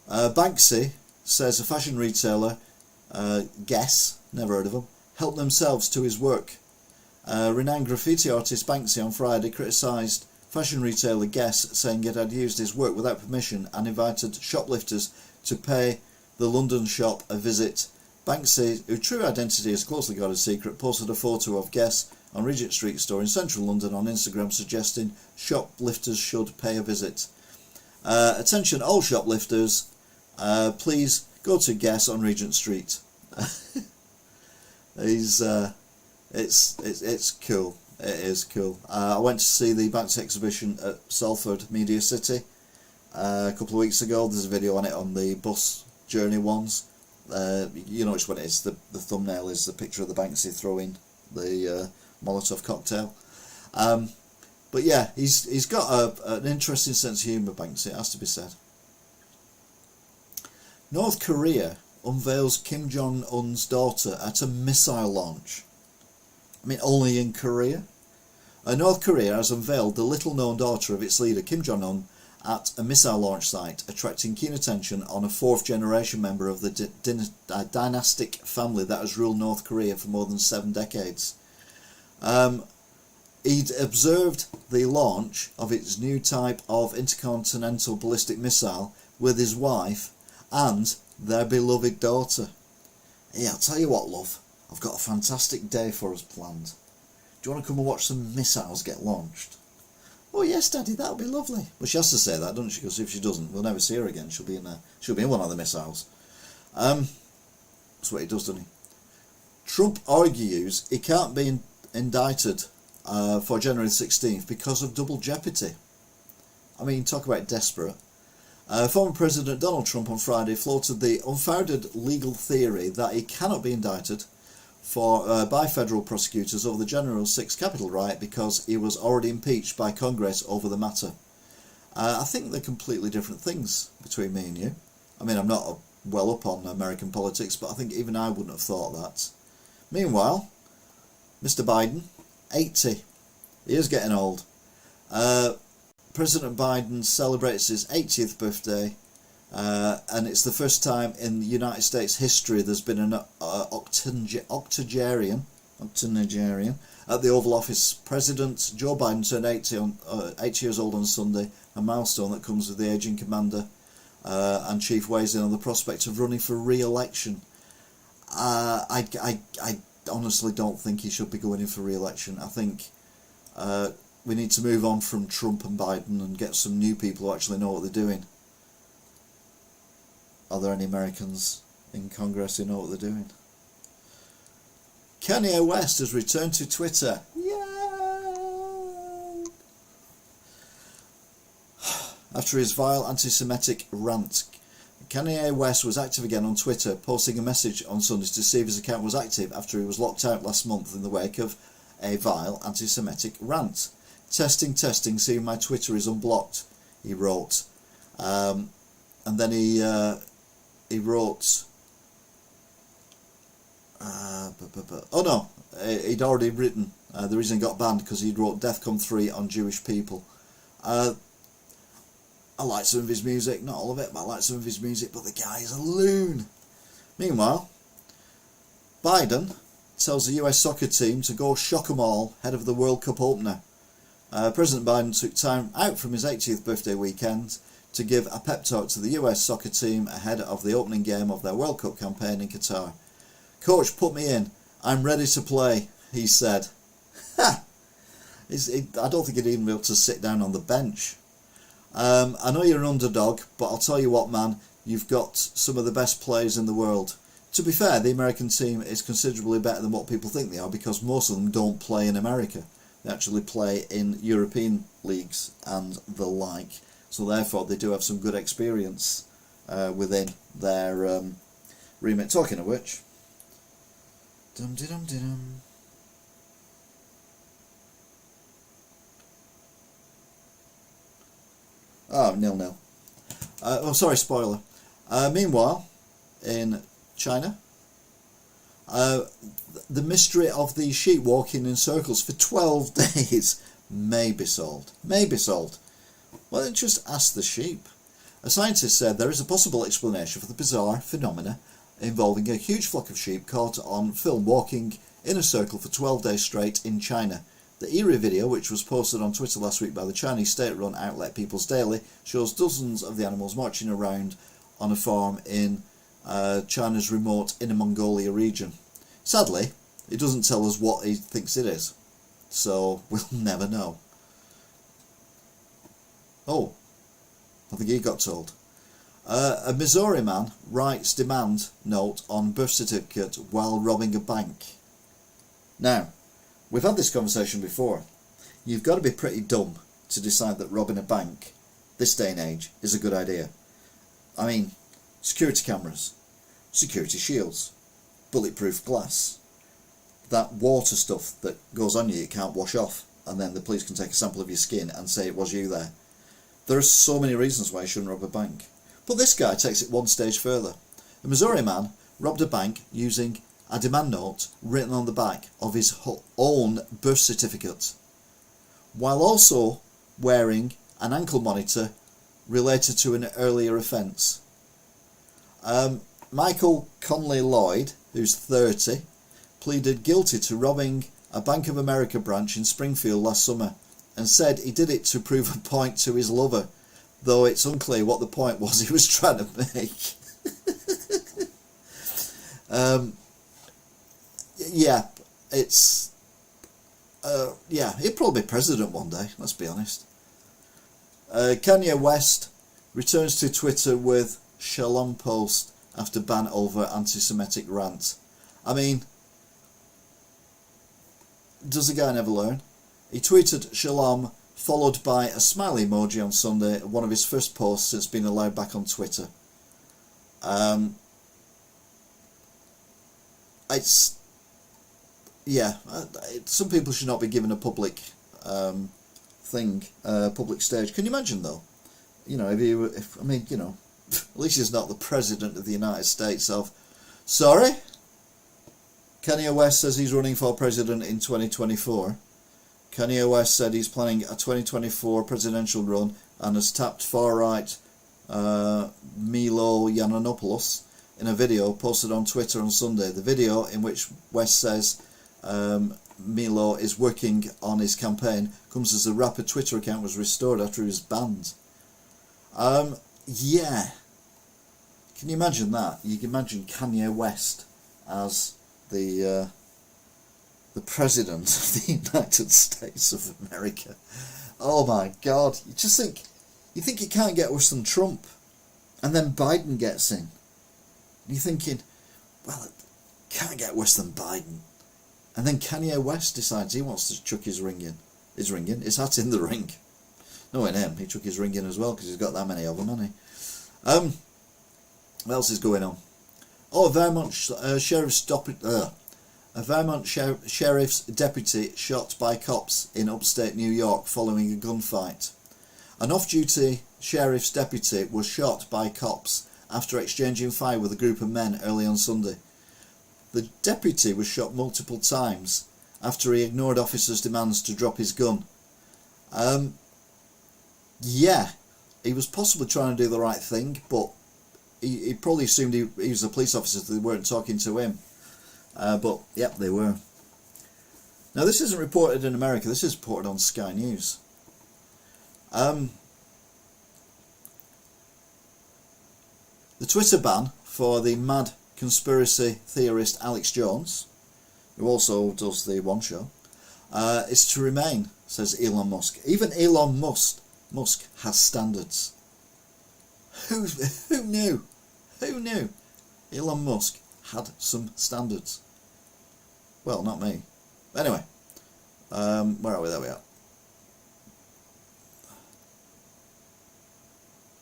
[SPEAKER 1] Banksy says a fashion retailer, Guess, never heard of him, helped themselves to his work. Renowned graffiti artist Banksy on Friday criticised fashion retailer Guess, saying it had used his work without permission and invited shoplifters to pay the London shop a visit. Banksy, whose true identity is closely guarded secret, posted a photo of Guess on Regent Street store in central London on Instagram, suggesting shoplifters should pay a visit. Attention all shoplifters, please go to Guess on Regent Street. It's cool. It is cool. I went to see the Banksy exhibition at Salford Media City a couple of weeks ago. There's a video on it on the bus journey ones. You know which one it is. The thumbnail is the picture of the Banksy throwing the Molotov cocktail. But yeah, he's got an interesting sense of humour, Banksy, it has to be said. North Korea unveils Kim Jong-un's daughter at a missile launch. I mean, only in Korea? North Korea has unveiled the little-known daughter of its leader, Kim Jong-un, at a missile launch site, attracting keen attention on a fourth-generation member of the dynastic family that has ruled North Korea for more than 7 decades. He'd observed the launch of its new type of intercontinental ballistic missile with his wife and their beloved daughter. Hey, I'll tell you what, love, I've got a fantastic day for us planned. Do you want to come and watch some missiles get launched? Oh yes, Daddy, that'll be lovely. Well, she has to say that, doesn't she? Because if she doesn't, we'll never see her again. She'll be in one of the missiles. That's what he does, doesn't he? Trump argues he can't be indicted for January 16th because of double jeopardy. I mean, talk about desperate. Former President Donald Trump on Friday floated the unfounded legal theory that he cannot be indicted by federal prosecutors over the January 6th Capitol riot because he was already impeached by Congress over the matter. I think they're completely different things between me and you. I mean, I'm not well up on American politics, but I think even I wouldn't have thought that. Meanwhile, Mr. Biden, 80. He is getting old. President Biden celebrates his 80th birthday, and it's the first time in United States history there's been an octogenarian at the Oval Office. President Joe Biden turned 80 years old on Sunday, a milestone that comes with the aging commander and chief weighs in on the prospect of running for re-election. I honestly don't think he should be going in for re-election. I think we need to move on from Trump and Biden and get some new people who actually know what they're doing. Are there any Americans in Congress who know what they're doing? Kanye West has returned to Twitter. Yay! After his vile anti-Semitic rant, Kanye West was active again on Twitter, posting a message on Sunday to see if his account was active after he was locked out last month in the wake of a vile anti-Semitic rant. Testing, see my Twitter is unblocked, he wrote. And then he wrote... oh no, he'd already written the reason he got banned because he'd wrote DEFCON 3 on Jewish people. I like some of his music, not all of it, but I like some of his music, but the guy is a loon. Meanwhile, Biden tells the US soccer team to go shock 'em all ahead of the World Cup opener. President Biden took time out from his 80th birthday weekend to give a pep talk to the US soccer team ahead of the opening game of their World Cup campaign in Qatar. "Coach, put me in. I'm ready to play," he said. I don't think he'd even be able to sit down on the bench. I know you're an underdog, but I'll tell you what, man, you've got some of the best players in the world. To be fair, the American team is considerably better than what people think they are because most of them don't play in America. They actually play in European leagues and the like. So therefore, they do have some good experience within their remit. Talking of which... Oh, 0-0. Oh, sorry, spoiler. Meanwhile, in China, the mystery of the sheep walking in circles for 12 days may be solved. May be solved. Well, then just ask the sheep. A scientist said there is a possible explanation for the bizarre phenomena involving a huge flock of sheep caught on film walking in a circle for 12 days straight in China. The eerie video, which was posted on Twitter last week by the Chinese state-run outlet People's Daily, shows dozens of the animals marching around on a farm in China's remote Inner Mongolia region. Sadly, it doesn't tell us what he thinks it is, so we'll never know. Oh, I think he got told. A Missouri man writes demand note on birth certificate while robbing a bank. Now, we've had this conversation before. You've got to be pretty dumb to decide that robbing a bank, this day and age, is a good idea. I mean, security cameras, security shields, bulletproof glass, that water stuff that goes on you can't wash off, and then the police can take a sample of your skin and say it was you there. There are so many reasons why you shouldn't rob a bank. But this guy takes it one stage further. A Missouri man robbed a bank using a demand note written on the back of his own birth certificate, while also wearing an ankle monitor related to an earlier offence. Michael Conley Lloyd, who's 30, pleaded guilty to robbing a Bank of America branch in Springfield last summer and said he did it to prove a point to his lover, though it's unclear what the point was he was trying to make. Yeah, it's... yeah, he'll probably be president one day, let's be honest. Kanye West returns to Twitter with Shalom post after ban over anti-Semitic rant. I mean, does the guy never learn? He tweeted Shalom, followed by a smiley emoji on Sunday, one of his first posts since being allowed back on Twitter. It's... yeah, some people should not be given a public public stage. Can you imagine though? You know, I mean, you know, at least he's not the President of the United States of... Sorry? Kanye West says he's running for President in 2024. Kanye West said he's planning a 2024 presidential run and has tapped far-right Milo Yiannopoulos in a video posted on Twitter on Sunday. The video, in which West says Milo is working on his campaign, comes as the rapper Twitter account was restored after he was banned. Yeah. Can you imagine that? You can imagine Kanye West as the President of the United States of America. Oh my God. You think it can't get worse than Trump. And then Biden gets in. And you're thinking, well, it can't get worse than Biden. And then Kanye West decides he wants to chuck his hat in the ring. Knowing him, he chuck his ring in as well because he's got that many of them, hasn't he? What else is going on? Oh, a Vermont sheriff's deputy shot by cops in upstate New York following a gunfight. An off-duty sheriff's deputy was shot by cops after exchanging fire with a group of men early on Sunday. The deputy was shot multiple times after he ignored officers' demands to drop his gun. Yeah, he was possibly trying to do the right thing, but he probably assumed he was a police officer, so they weren't talking to him. But, yep, they were. Now, this isn't reported in America, this is reported on Sky News. The Twitter ban for the mad conspiracy theorist Alex Jones, who also does the One Show, is to remain, says Elon Musk. Even Elon Musk has standards. Who knew? Who knew? Elon Musk had some standards. Well, not me. Anyway, where are we? There we are.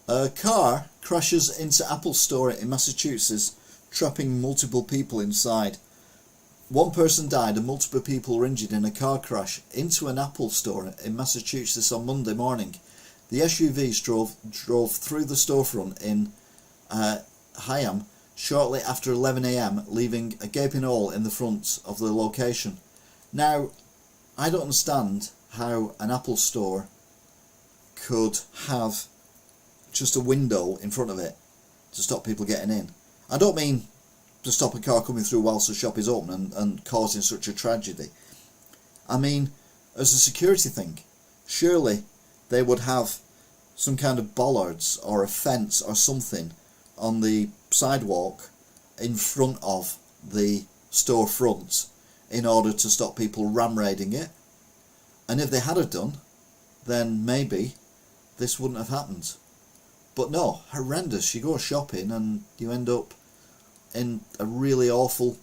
[SPEAKER 1] A car crashes into Apple Store in Massachusetts, trapping multiple people inside. One person died and multiple people were injured in a car crash into an Apple Store in Massachusetts on Monday morning, The SUVs drove through the storefront in Hayam shortly after 11 a.m, leaving a gaping hole in the front of the location. Now, I don't understand how an Apple store could have just a window in front of it to stop people getting in. I don't mean to stop a car coming through whilst the shop is open and causing such a tragedy. I mean, as a security thing, surely they would have some kind of bollards or a fence or something on the sidewalk in front of the storefront in order to stop people ram-raiding it. And if they had have done, then maybe this wouldn't have happened. But no, horrendous. You go shopping and you end up in a really awful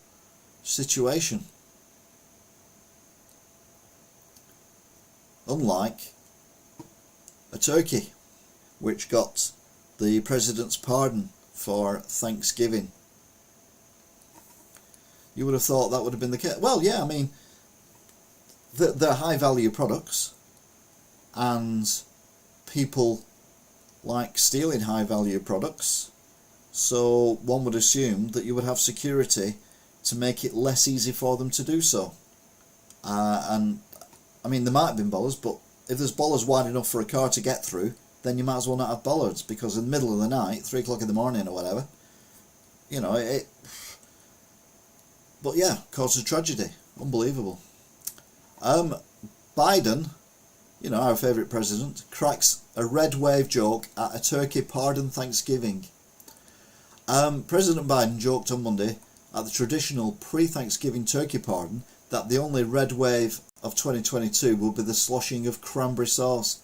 [SPEAKER 1] situation. Unlike a Turkey, which got the president's pardon for Thanksgiving. You would have thought that would have been the case. Well, yeah, I mean, they're high value products, and people like stealing high value products, so one would assume that you would have security to make it less easy for them to do so. And I mean, there might have been bollards, but if there's bollards wide enough for a car to get through, then you might as well not have bollards, because in the middle of the night, 3 o'clock in the morning or whatever, you know, but yeah, caused a tragedy. Unbelievable. Biden, you know, our favourite president, cracks a red wave joke at a Turkey pardon Thanksgiving. President Biden joked on Monday at the traditional pre-Thanksgiving turkey pardon that the only red wave of 2022 will be the sloshing of cranberry sauce.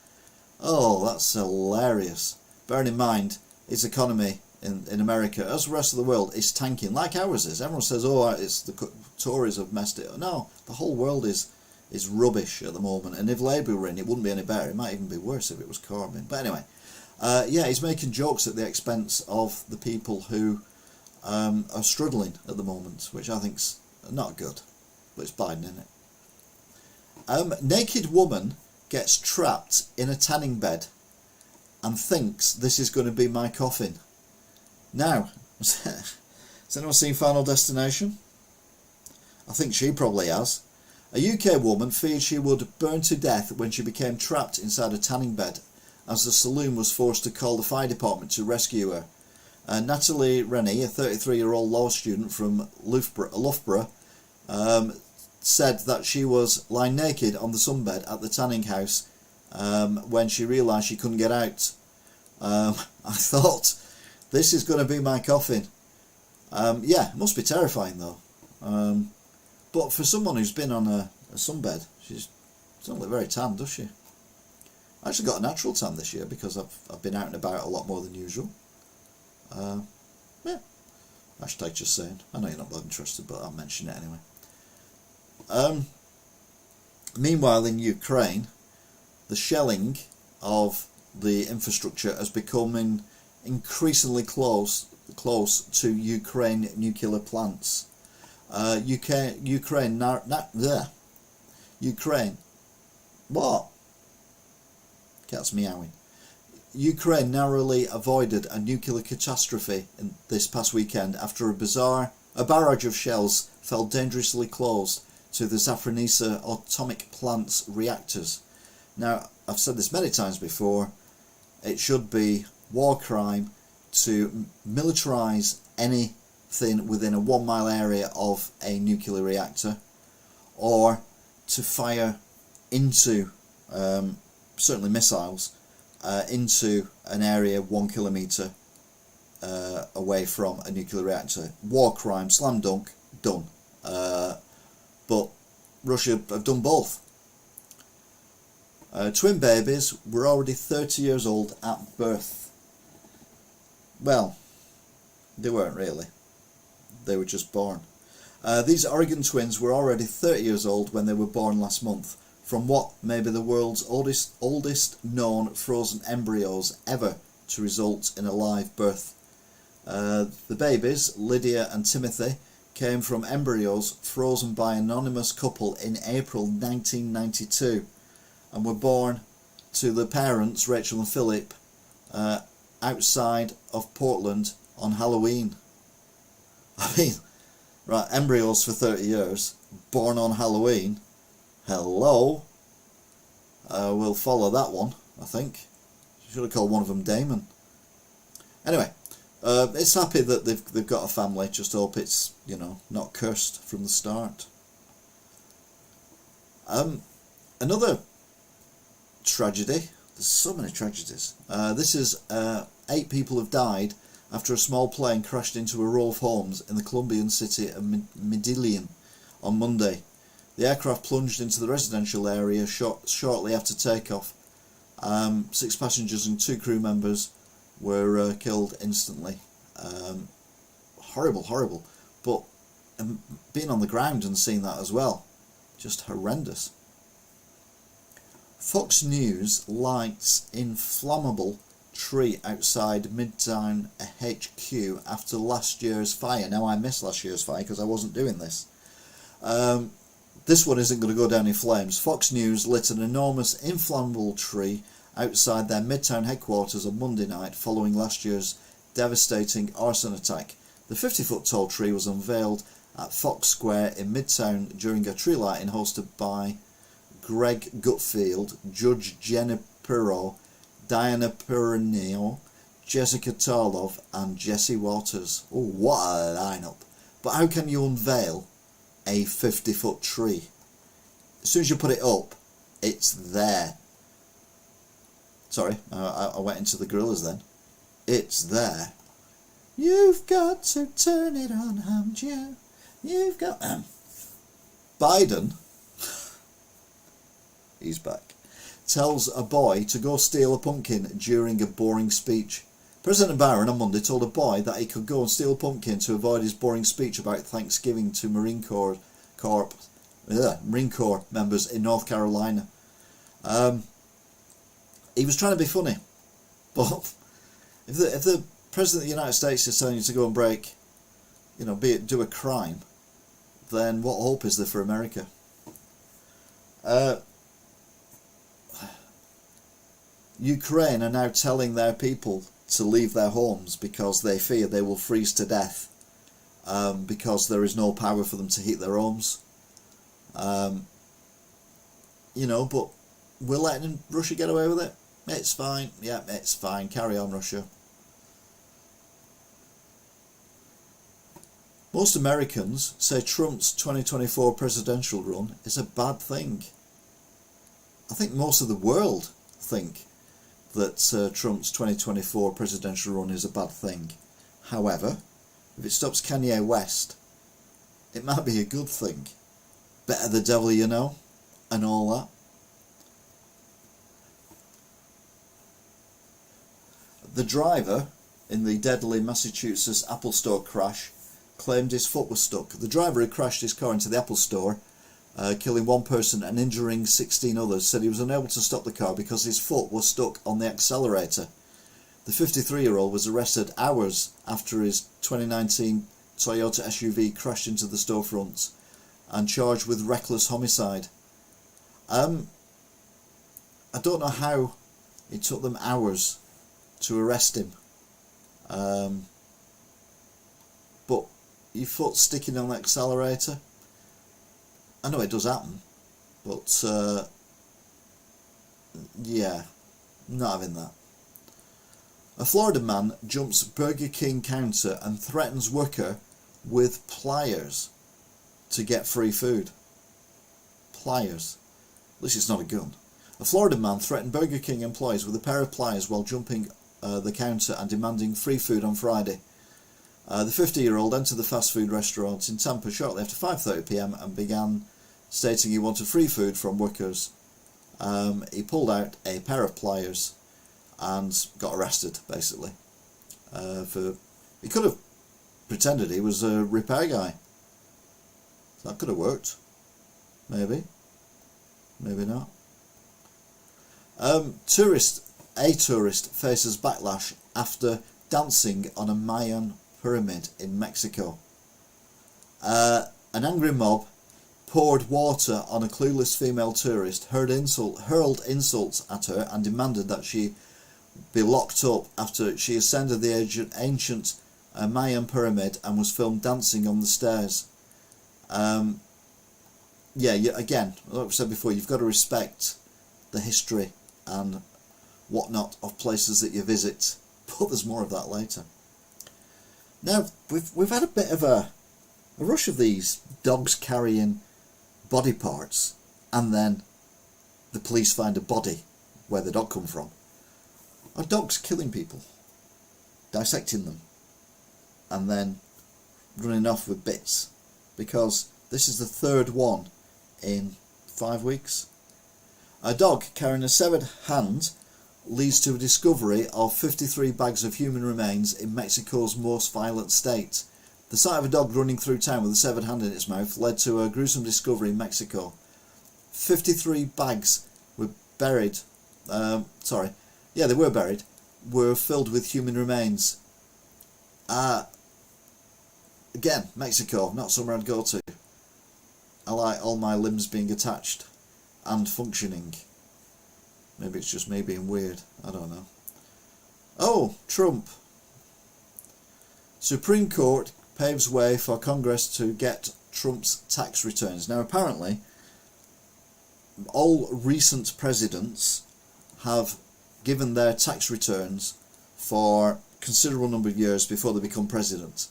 [SPEAKER 1] Oh, that's hilarious. Bearing in mind, its economy in America, as the rest of the world, is tanking, like ours is. Everyone says, oh, it's the Tories have messed it up. No, the whole world is rubbish at the moment, and if Labour were in, it wouldn't be any better. It might even be worse if it was Corbyn. But anyway, yeah, he's making jokes at the expense of the people who are struggling at the moment, which I think's not good. But it's Biden, isn't it? Naked woman gets trapped in a tanning bed and thinks this is going to be my coffin. Now, has anyone seen Final Destination? I think she probably has. A UK woman feared she would burn to death when she became trapped inside a tanning bed, as the saloon was forced to call the fire department to rescue her. Natalie Rennie, a 33-year-old law student from Loughborough, said that she was lying naked on the sunbed at the tanning house when she realised she couldn't get out. I thought, this is going to be my coffin. Yeah, it must be terrifying though. But for someone who's been on a sunbed, she doesn't look very tan, does she? I actually got a natural tan this year because I've been out and about a lot more than usual. Yeah, hashtag just saying. I know you're not interested, but I'll mention it anyway. Meanwhile, in Ukraine, the shelling of the infrastructure has become increasingly close to Ukraine nuclear plants. Ukraine. What? Cat's meowing. Ukraine narrowly avoided a nuclear catastrophe this past weekend after a barrage of shells fell dangerously close to the Zaporizhzhia atomic plant's reactors. Now, I've said this many times before, it should be war crime to militarise anything within a 1 mile area of a nuclear reactor, or to fire into, certainly missiles, into an area 1 kilometre away from a nuclear reactor. War crime, slam dunk, done. But Russia have done both. Twin babies were already 30 years old at birth. Well, they weren't really. They were just born. These Oregon twins were already 30 years old when they were born last month, from what may be the world's oldest known frozen embryos ever to result in a live birth. The babies, Lydia and Timothy, came from embryos frozen by an anonymous couple in April 1992 and were born to the parents, Rachel and Philip, outside of Portland on Halloween. I mean, right, embryos for 30 years, born on Halloween. Hello. We'll follow that one, I think. Should have called one of them Damon. Anyway, it's happy that they've got a family. Just hope it's, you know, not cursed from the start. Another tragedy. There's so many tragedies. This is 8 people have died after a small plane crashed into a row of homes in the Colombian city of Medellin on Monday. The aircraft plunged into the residential area shortly after takeoff. 6 passengers and 2 crew members were killed instantly. Horrible, horrible. But being on the ground and seeing that as well, just horrendous. Fox News lights inflammable tree outside Midtown HQ after last year's fire. Now, I missed last year's fire because I wasn't doing this. This one isn't going to go down in flames. Fox News lit an enormous inflammable tree outside their Midtown headquarters on Monday night following last year's devastating arson attack. The 50-foot tall tree was unveiled at Fox Square in Midtown during a tree lighting hosted by Greg Gutfield, Judge Jenna Pirro, Diana Perenio, Jessica Tarlov and Jesse Waters. Oh, what a lineup. But how can you unveil a 50-foot tree? As soon as you put it up, it's there. Sorry, I went into the gorillas then. It's there. You've got to turn it on, haven't you? You've got... Biden, he's back, tells a boy to go steal a pumpkin during a boring speech. President Barron on Monday told a boy that he could go and steal a pumpkin to avoid his boring speech about Thanksgiving to Marine Corps members in North Carolina. He was trying to be funny, but if the President of the United States is telling you to go and break, you know, do a crime, then what hope is there for America? Ukraine are now telling their people to leave their homes because they fear they will freeze to death because there is no power for them to heat their homes. You know, but we're letting Russia get away with it. It's fine. Yeah, it's fine. Carry on, Russia. Most Americans say Trump's 2024 presidential run is a bad thing. I think most of the world think that Trump's 2024 presidential run is a bad thing. However, if it stops Kanye West, it might be a good thing. Better the devil you know, and all that. The driver in the deadly Massachusetts Apple Store crash claimed his foot was stuck. The driver who crashed his car into the Apple Store, killing 1 person and injuring 16 others, said he was unable to stop the car because his foot was stuck on the accelerator. The 53-year-old was arrested hours after his 2019 Toyota SUV crashed into the storefront and charged with reckless homicide. I don't know how it took them hours to arrest him, but your foot sticking on the accelerator, I know it does happen, but yeah, not having that. A Florida man jumps Burger King counter and threatens worker with pliers to get free food. Pliers. At least it's not a gun. A Florida man threatened Burger King employees with a pair of pliers while jumping the counter and demanding free food on Friday. The 50-year-old entered the fast food restaurant in Tampa shortly after 5:30 p.m. and began stating he wanted free food from workers. He pulled out a pair of pliers and got arrested, basically. He could have pretended he was a repair guy. That could have worked. Maybe. Maybe not. A tourist faces backlash after dancing on a Mayan pyramid in Mexico. An angry mob poured water on a clueless female tourist, hurled insults at her, and demanded that she be locked up after she ascended the ancient Mayan pyramid and was filmed dancing on the stairs. Again, like I've said before, you've got to respect the history and whatnot of places that you visit, but there's more of that later. Now, we've had a bit of a rush of these dogs carrying body parts, and then the police find a body where the dog come from. Are dogs killing people, dissecting them, and then running off with bits? Because this is the third one in 5 weeks. A dog carrying a severed hand leads to a discovery of 53 bags of human remains in Mexico's most violent state. The sight of a dog running through town with a severed hand in its mouth led to a gruesome discovery in Mexico. 53 bags were buried, they were buried, were filled with human remains. Again, Mexico, not somewhere I'd go to. I like all my limbs being attached and functioning. Maybe it's just me being weird, I don't know. Oh, Trump. Supreme Court paves way for Congress to get Trump's tax returns. Now apparently, all recent presidents have given their tax returns for a considerable number of years before they become president.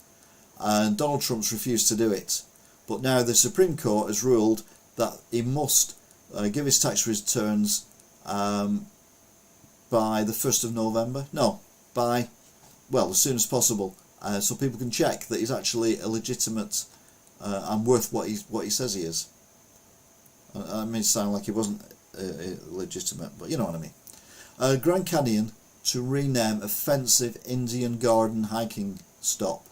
[SPEAKER 1] And Donald Trump's refused to do it. But now the Supreme Court has ruled that he must give his tax returns by the 1st of November. No, as soon as possible. So people can check that he's actually a legitimate and worth what he says he is. I mean, it sound like he wasn't legitimate, but you know what I mean. Grand Canyon to rename offensive Indian Garden hiking stop.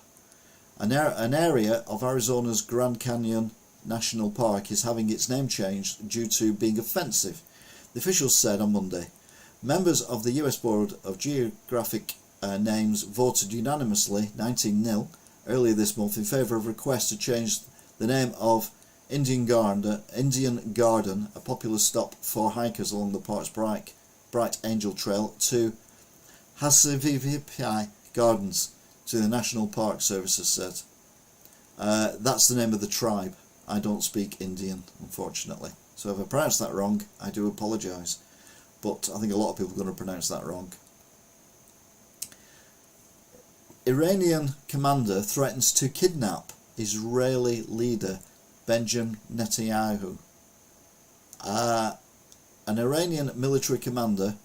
[SPEAKER 1] An area of Arizona's Grand Canyon National Park is having its name changed due to being offensive, the officials said on Monday. Members of the US Board of Geographic Names voted unanimously, 19-0, earlier this month in favour of a request to change the name of Indian Garden, a popular stop for hikers along the park's Bright Angel Trail, to Hasivipi Gardens, to the National Park Services said. That's the name of the tribe. I don't speak Indian, unfortunately. So if I pronounced that wrong, I do apologise. But I think a lot of people are going to pronounce that wrong. Iranian commander threatens to kidnap Israeli leader Benjamin Netanyahu. An Iranian military commander.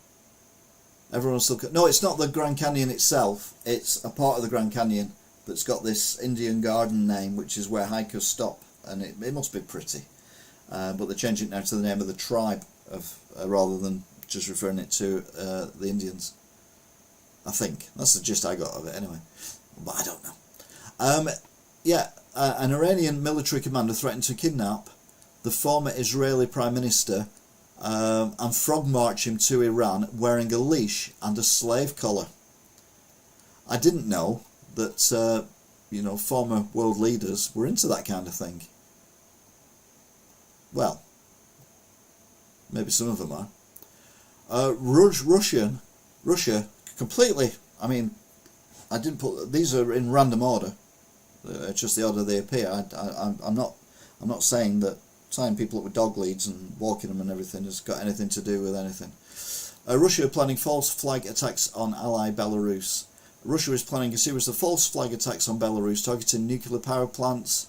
[SPEAKER 1] Everyone's still... No, it's not the Grand Canyon itself. It's a part of the Grand Canyon that's got this Indian Garden name, which is where hikers stop. And it must be pretty. But they changed it now to the name of the tribe, rather than just referring it to the Indians. I think. That's the gist I got of it anyway. But I don't know. An Iranian military commander threatened to kidnap the former Israeli Prime Minister and frog march him to Iran wearing a leash and a slave collar. I didn't know that former world leaders were into that kind of thing. Well, maybe some of them are. Russia completely. I mean, I didn't put these are in random order. It's just the order they appear. I'm not saying that tying people up with dog leads and walking them and everything has got anything to do with anything. Russia planning false flag attacks on ally Belarus. Russia is planning a series of false flag attacks on Belarus, targeting nuclear power plants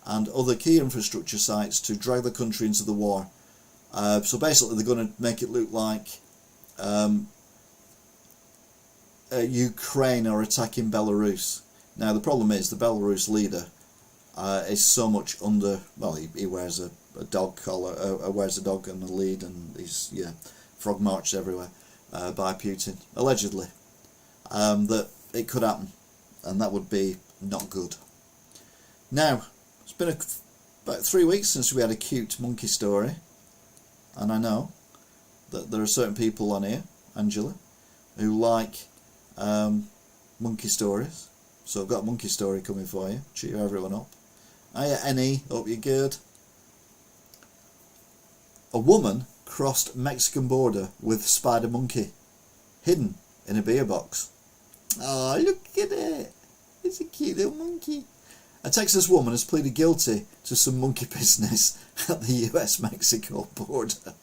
[SPEAKER 1] and other key infrastructure sites to drag the country into the war. So basically they're going to make it look like Ukraine are attacking Belarus. Now the problem is the Belarus leader is so much under... Well, he wears a dog collar, wears a dog and a lead, and he's frog marched everywhere by Putin, allegedly. That it could happen, and that would be not good. Now, it's been about 3 weeks since we had a cute monkey story, and I know that there are certain people on here, Angela, who like monkey stories. So I've got a monkey story coming for you. Cheer everyone up. Hiya, Annie. Hope you're good. A woman crossed Mexican border with spider monkey, hidden in a beer box. Oh, look at it. It's a cute little monkey. A Texas woman has pleaded guilty to some monkey business at the US-Mexico border.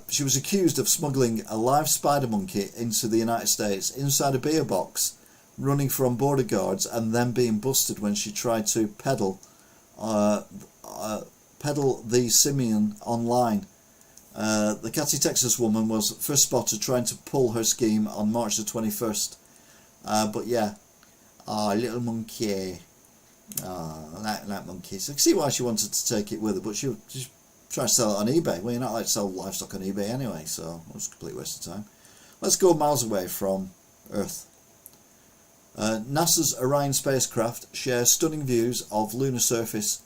[SPEAKER 1] She was accused of smuggling a live spider monkey into the United States inside a beer box, running from border guards and then being busted when she tried to peddle the simian online. The catty Texas woman was first spotted trying to pull her scheme on March the 21st. But yeah, little monkey. Like monkeys. I can see why she wanted to take it with her, but she tried to sell it on eBay. Well, you're not allowed to sell livestock on eBay anyway, so it was a complete waste of time. Let's go miles away from Earth. NASA's Orion spacecraft shares stunning views of lunar surface.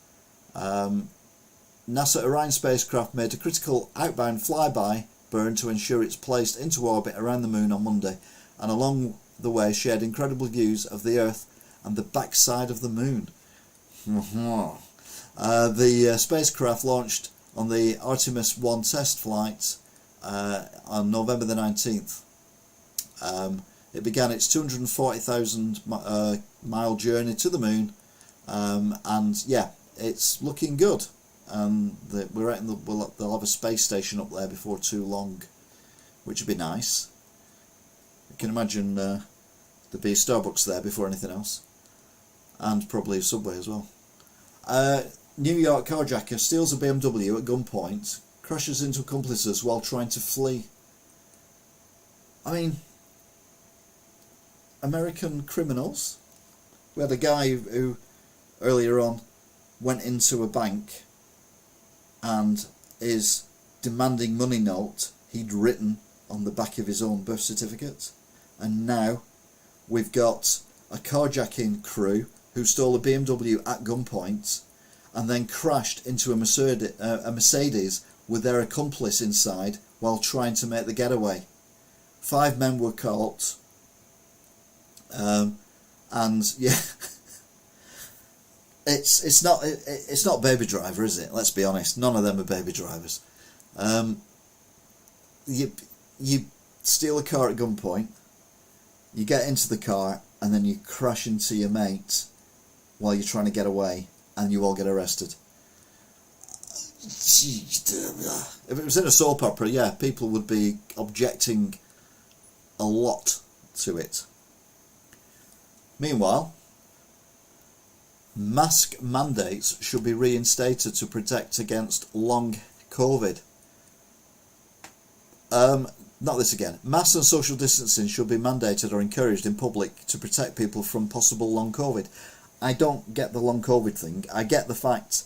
[SPEAKER 1] NASA Orion spacecraft made a critical outbound flyby burn to ensure it's placed into orbit around the moon on Monday, and along the way shared incredible views of the Earth and the backside of the moon. The spacecraft launched on the Artemis 1 test flight on November the 19th. It began its 240,000 mile journey to the moon, and yeah, it's looking good. We're out in they'll have a space station up there before too long, which would be nice. You can imagine there'd be a Starbucks there before anything else, and probably a Subway as well. New York carjacker steals a BMW at gunpoint, crashes into accomplices while trying to flee. I mean, American criminals. We had a guy who earlier on went into a bank and is demanding money note he'd written on the back of his own birth certificate, and now we've got a carjacking crew who stole a BMW at gunpoint and then crashed into a Mercedes with their accomplice inside while trying to make the getaway. 5 men were caught, and yeah, it's not Baby Driver, is it? Let's be honest. None of them are baby drivers. You steal a car at gunpoint, you get into the car, and then you crash into your mate while you're trying to get away, and you all get arrested. If it was in a soap opera, yeah, people would be objecting a lot to it. Meanwhile, mask mandates should be reinstated to protect against long COVID. Not this again. Mask and social distancing should be mandated or encouraged in public to protect people from possible long COVID. I don't get the long COVID thing. I get the fact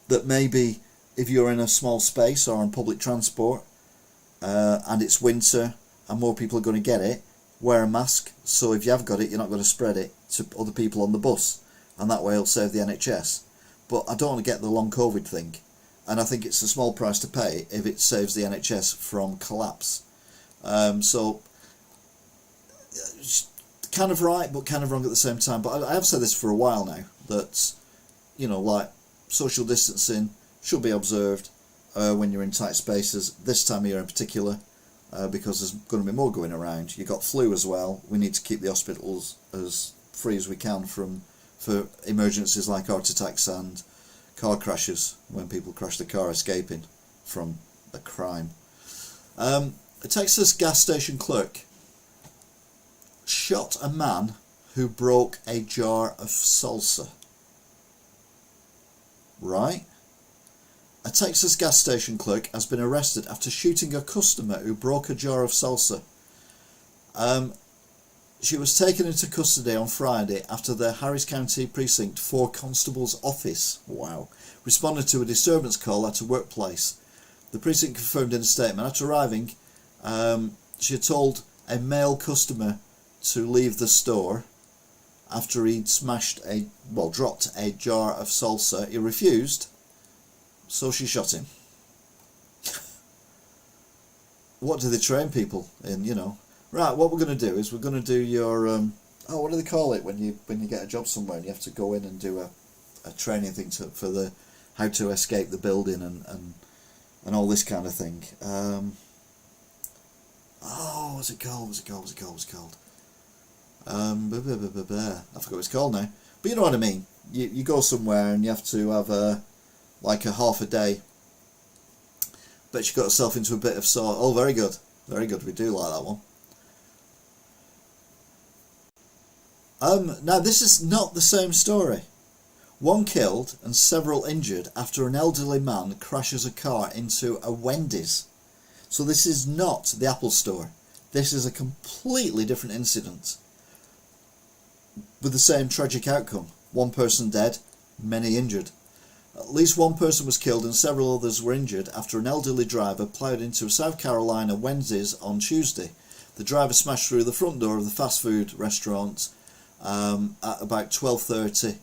[SPEAKER 1] that maybe if you're in a small space or on public transport and it's winter and more people are going to get it, wear a mask, so if you have got it, you're not going to spread it to other people on the bus, and that way it'll save the NHS. But I don't want to get the long COVID thing, and I think it's a small price to pay if it saves the NHS from collapse. So kind of right, but kind of wrong at the same time. But I have said this for a while now, that, you know, like, social distancing should be observed when you're in tight spaces, this time of year in particular, because there's going to be more going around. You've got flu as well. We need to keep the hospitals as free as we can for emergencies like heart attacks and car crashes, when people crash the car escaping from a crime. A Texas gas station clerk shot a man who broke a jar of salsa. Right? A Texas gas station clerk has been arrested after shooting a customer who broke a jar of salsa. She was taken into custody on Friday after the Harris County Precinct 4 Constable's office, responded to a disturbance call at a workplace. The precinct confirmed in a statement, after arriving, she had told a male customer to leave the store after he'd dropped a jar of salsa. He refused, so she shot him. What do they train people in, you know? Right, what we're going to do is we're going to do your, what do they call it when you get a job somewhere and you have to go in and do a training thing for how to escape the building and all this kind of thing. What's it called? I forgot what it's called now. But you know what I mean. You go somewhere and you have to have a half a day. Bet you got yourself into a bit of sort. Oh, very good. Very good. We do like that one. Now this is not the same story. One killed and several injured after an elderly man crashes a car into a Wendy's. So this is not the Apple Store. This is a completely different incident with the same tragic outcome. One person dead, many injured. At least one person was killed and several others were injured after an elderly driver ploughed into a South Carolina Wendy's on Tuesday. The driver smashed through the front door of the fast food restaurant at about 12:30.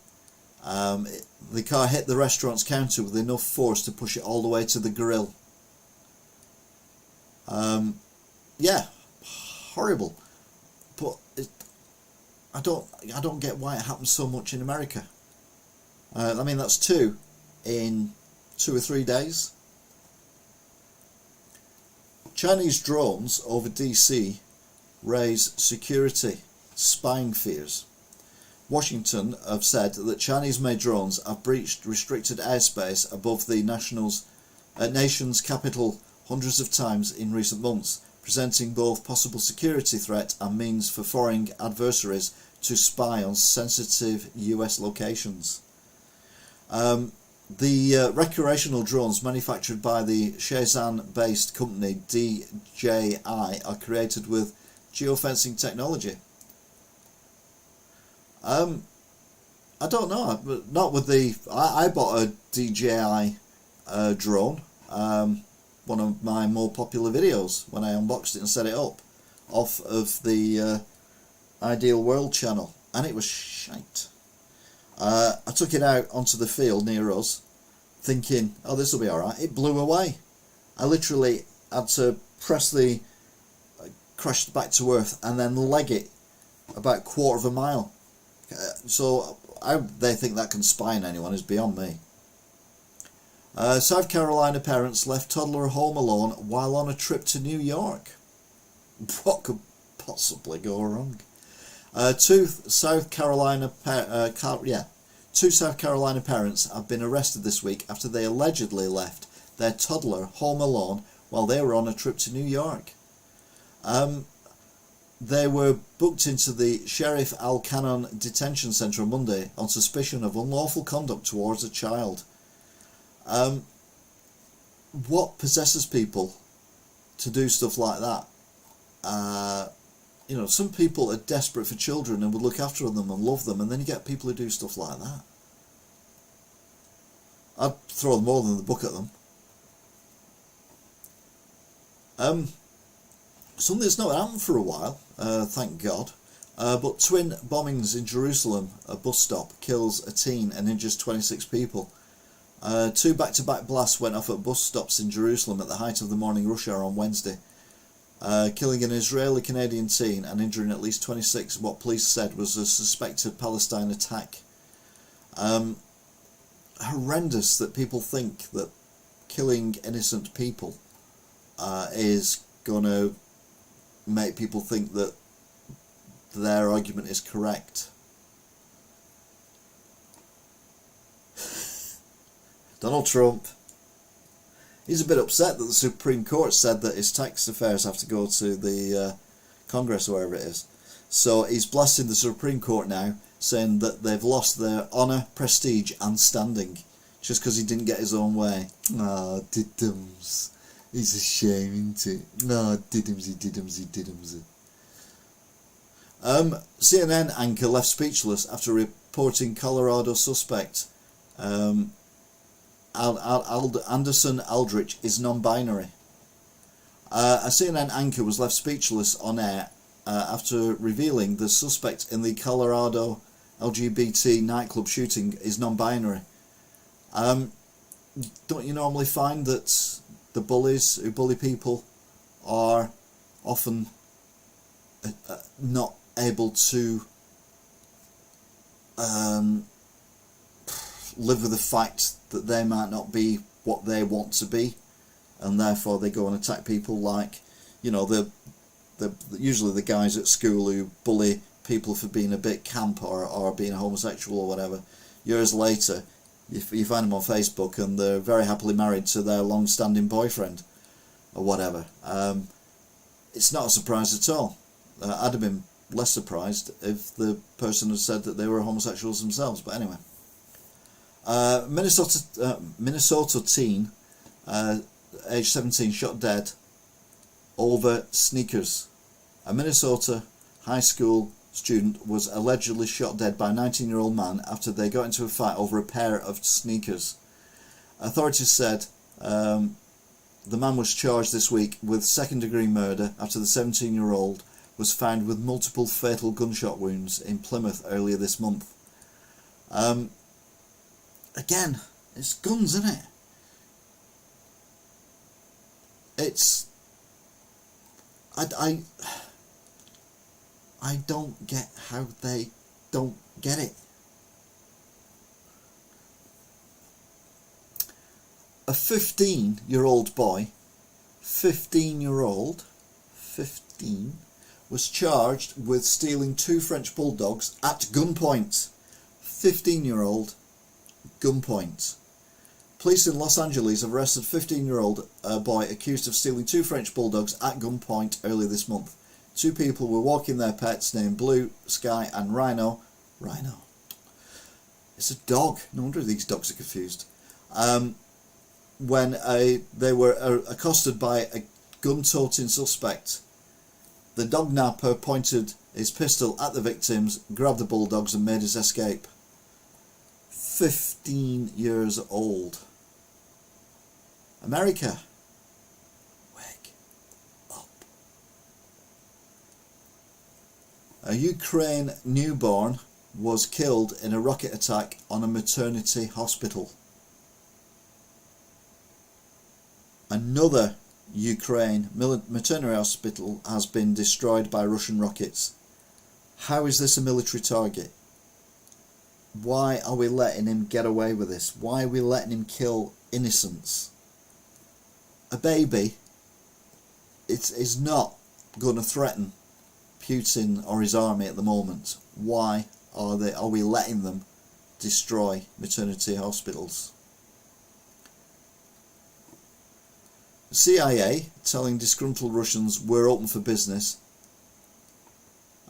[SPEAKER 1] The car hit the restaurant's counter with enough force to push it all the way to the grill. Yeah, horrible. But I don't get why it happens so much in America. I mean, that's 2 in 2 or 3 days. Chinese drones over DC raise security spying fears. Washington have said that Chinese-made drones have breached restricted airspace above the nation's capital hundreds of times in recent months, presenting both possible security threat and means for foreign adversaries to spy on sensitive US locations. The recreational drones manufactured by the Shenzhen-based company DJI are created with geofencing technology. I don't know, but not with the. I bought a DJI drone, one of my more popular videos, when I unboxed it and set it up, off of the Ideal World channel, and it was shite. I took it out onto the field near us, thinking, oh, this will be alright. It blew away. I literally had to crash back to earth and then leg it about 1/4 of a mile. So they think that can spy on anyone is beyond me. South Carolina parents left toddler home alone while on a trip to New York. What could possibly go wrong? Two South Carolina parents have been arrested this week after they allegedly left their toddler home alone while they were on a trip to New York. They were booked into the Sheriff Al Cannon Detention Centre on Monday on suspicion of unlawful conduct towards a child. What possesses people to do stuff like that? Some people are desperate for children and would look after them and love them, and then you get people who do stuff like that. I'd throw them more than the book at them. Something that's not happened for a while, thank God, but twin bombings in Jerusalem, a bus stop, kills a teen and injures 26 people. 2 back-to-back blasts went off at bus stops in Jerusalem at the height of the morning rush hour on Wednesday, killing an Israeli-Canadian teen and injuring at least 26, what police said was a suspected Palestine attack. Horrendous that people think that killing innocent people is going to make people think that their argument is correct. Donald Trump, he's a bit upset that the Supreme Court said that his tax affairs have to go to the Congress or wherever it is. So he's blasting the Supreme Court now, saying that they've lost their honour, prestige and standing just because he didn't get his own way. Ah, diddums. It's a shame, isn't it? No, diddumsy. CNN anchor left speechless after reporting Colorado suspect Anderson Aldrich is non-binary. A CNN anchor was left speechless on air after revealing the suspect in the Colorado LGBT nightclub shooting is non-binary. Don't you normally find that the bullies who bully people are often not able to live with the fact that they might not be what they want to be, and therefore they go and attack people like, you know, the usually the guys at school who bully people for being a bit camp or being homosexual or whatever. Years later, you find them on Facebook and they're very happily married to their long-standing boyfriend or whatever. It's not a surprise at all. I'd have been less surprised if the person had said that they were homosexuals themselves. But anyway, Minnesota teen, age 17, shot dead over sneakers. A Minnesota high school student was allegedly shot dead by a 19-year-old man after they got into a fight over a pair of sneakers. Authorities said the man was charged this week with second-degree murder after the 17-year-old was found with multiple fatal gunshot wounds in Plymouth earlier this month. Again, it's guns, isn't it? It's... I don't get how they don't get it. A 15-year-old boy, 15, was charged with stealing 2 French bulldogs at gunpoint. 15-year-old, gunpoint. Police in Los Angeles have arrested a 15-year-old boy accused of stealing 2 French bulldogs at gunpoint earlier this month. 2 people were walking their pets named Blue, Sky and Rhino. Rhino. It's a dog. No wonder these dogs are confused. When they were accosted by a gun-toting suspect. The dog napper pointed his pistol at the victims, grabbed the bulldogs and made his escape. 15 years old. America. Wake up. A Ukraine newborn was killed in a rocket attack on a maternity hospital. Another Ukraine maternity hospital has been destroyed by Russian rockets. How is this a military target? Why are we letting him get away with this? Why are we letting him kill innocents? A baby is not going to threaten Putin or his army at the moment. Why are we letting them destroy maternity hospitals? CIA telling disgruntled Russians we're open for business.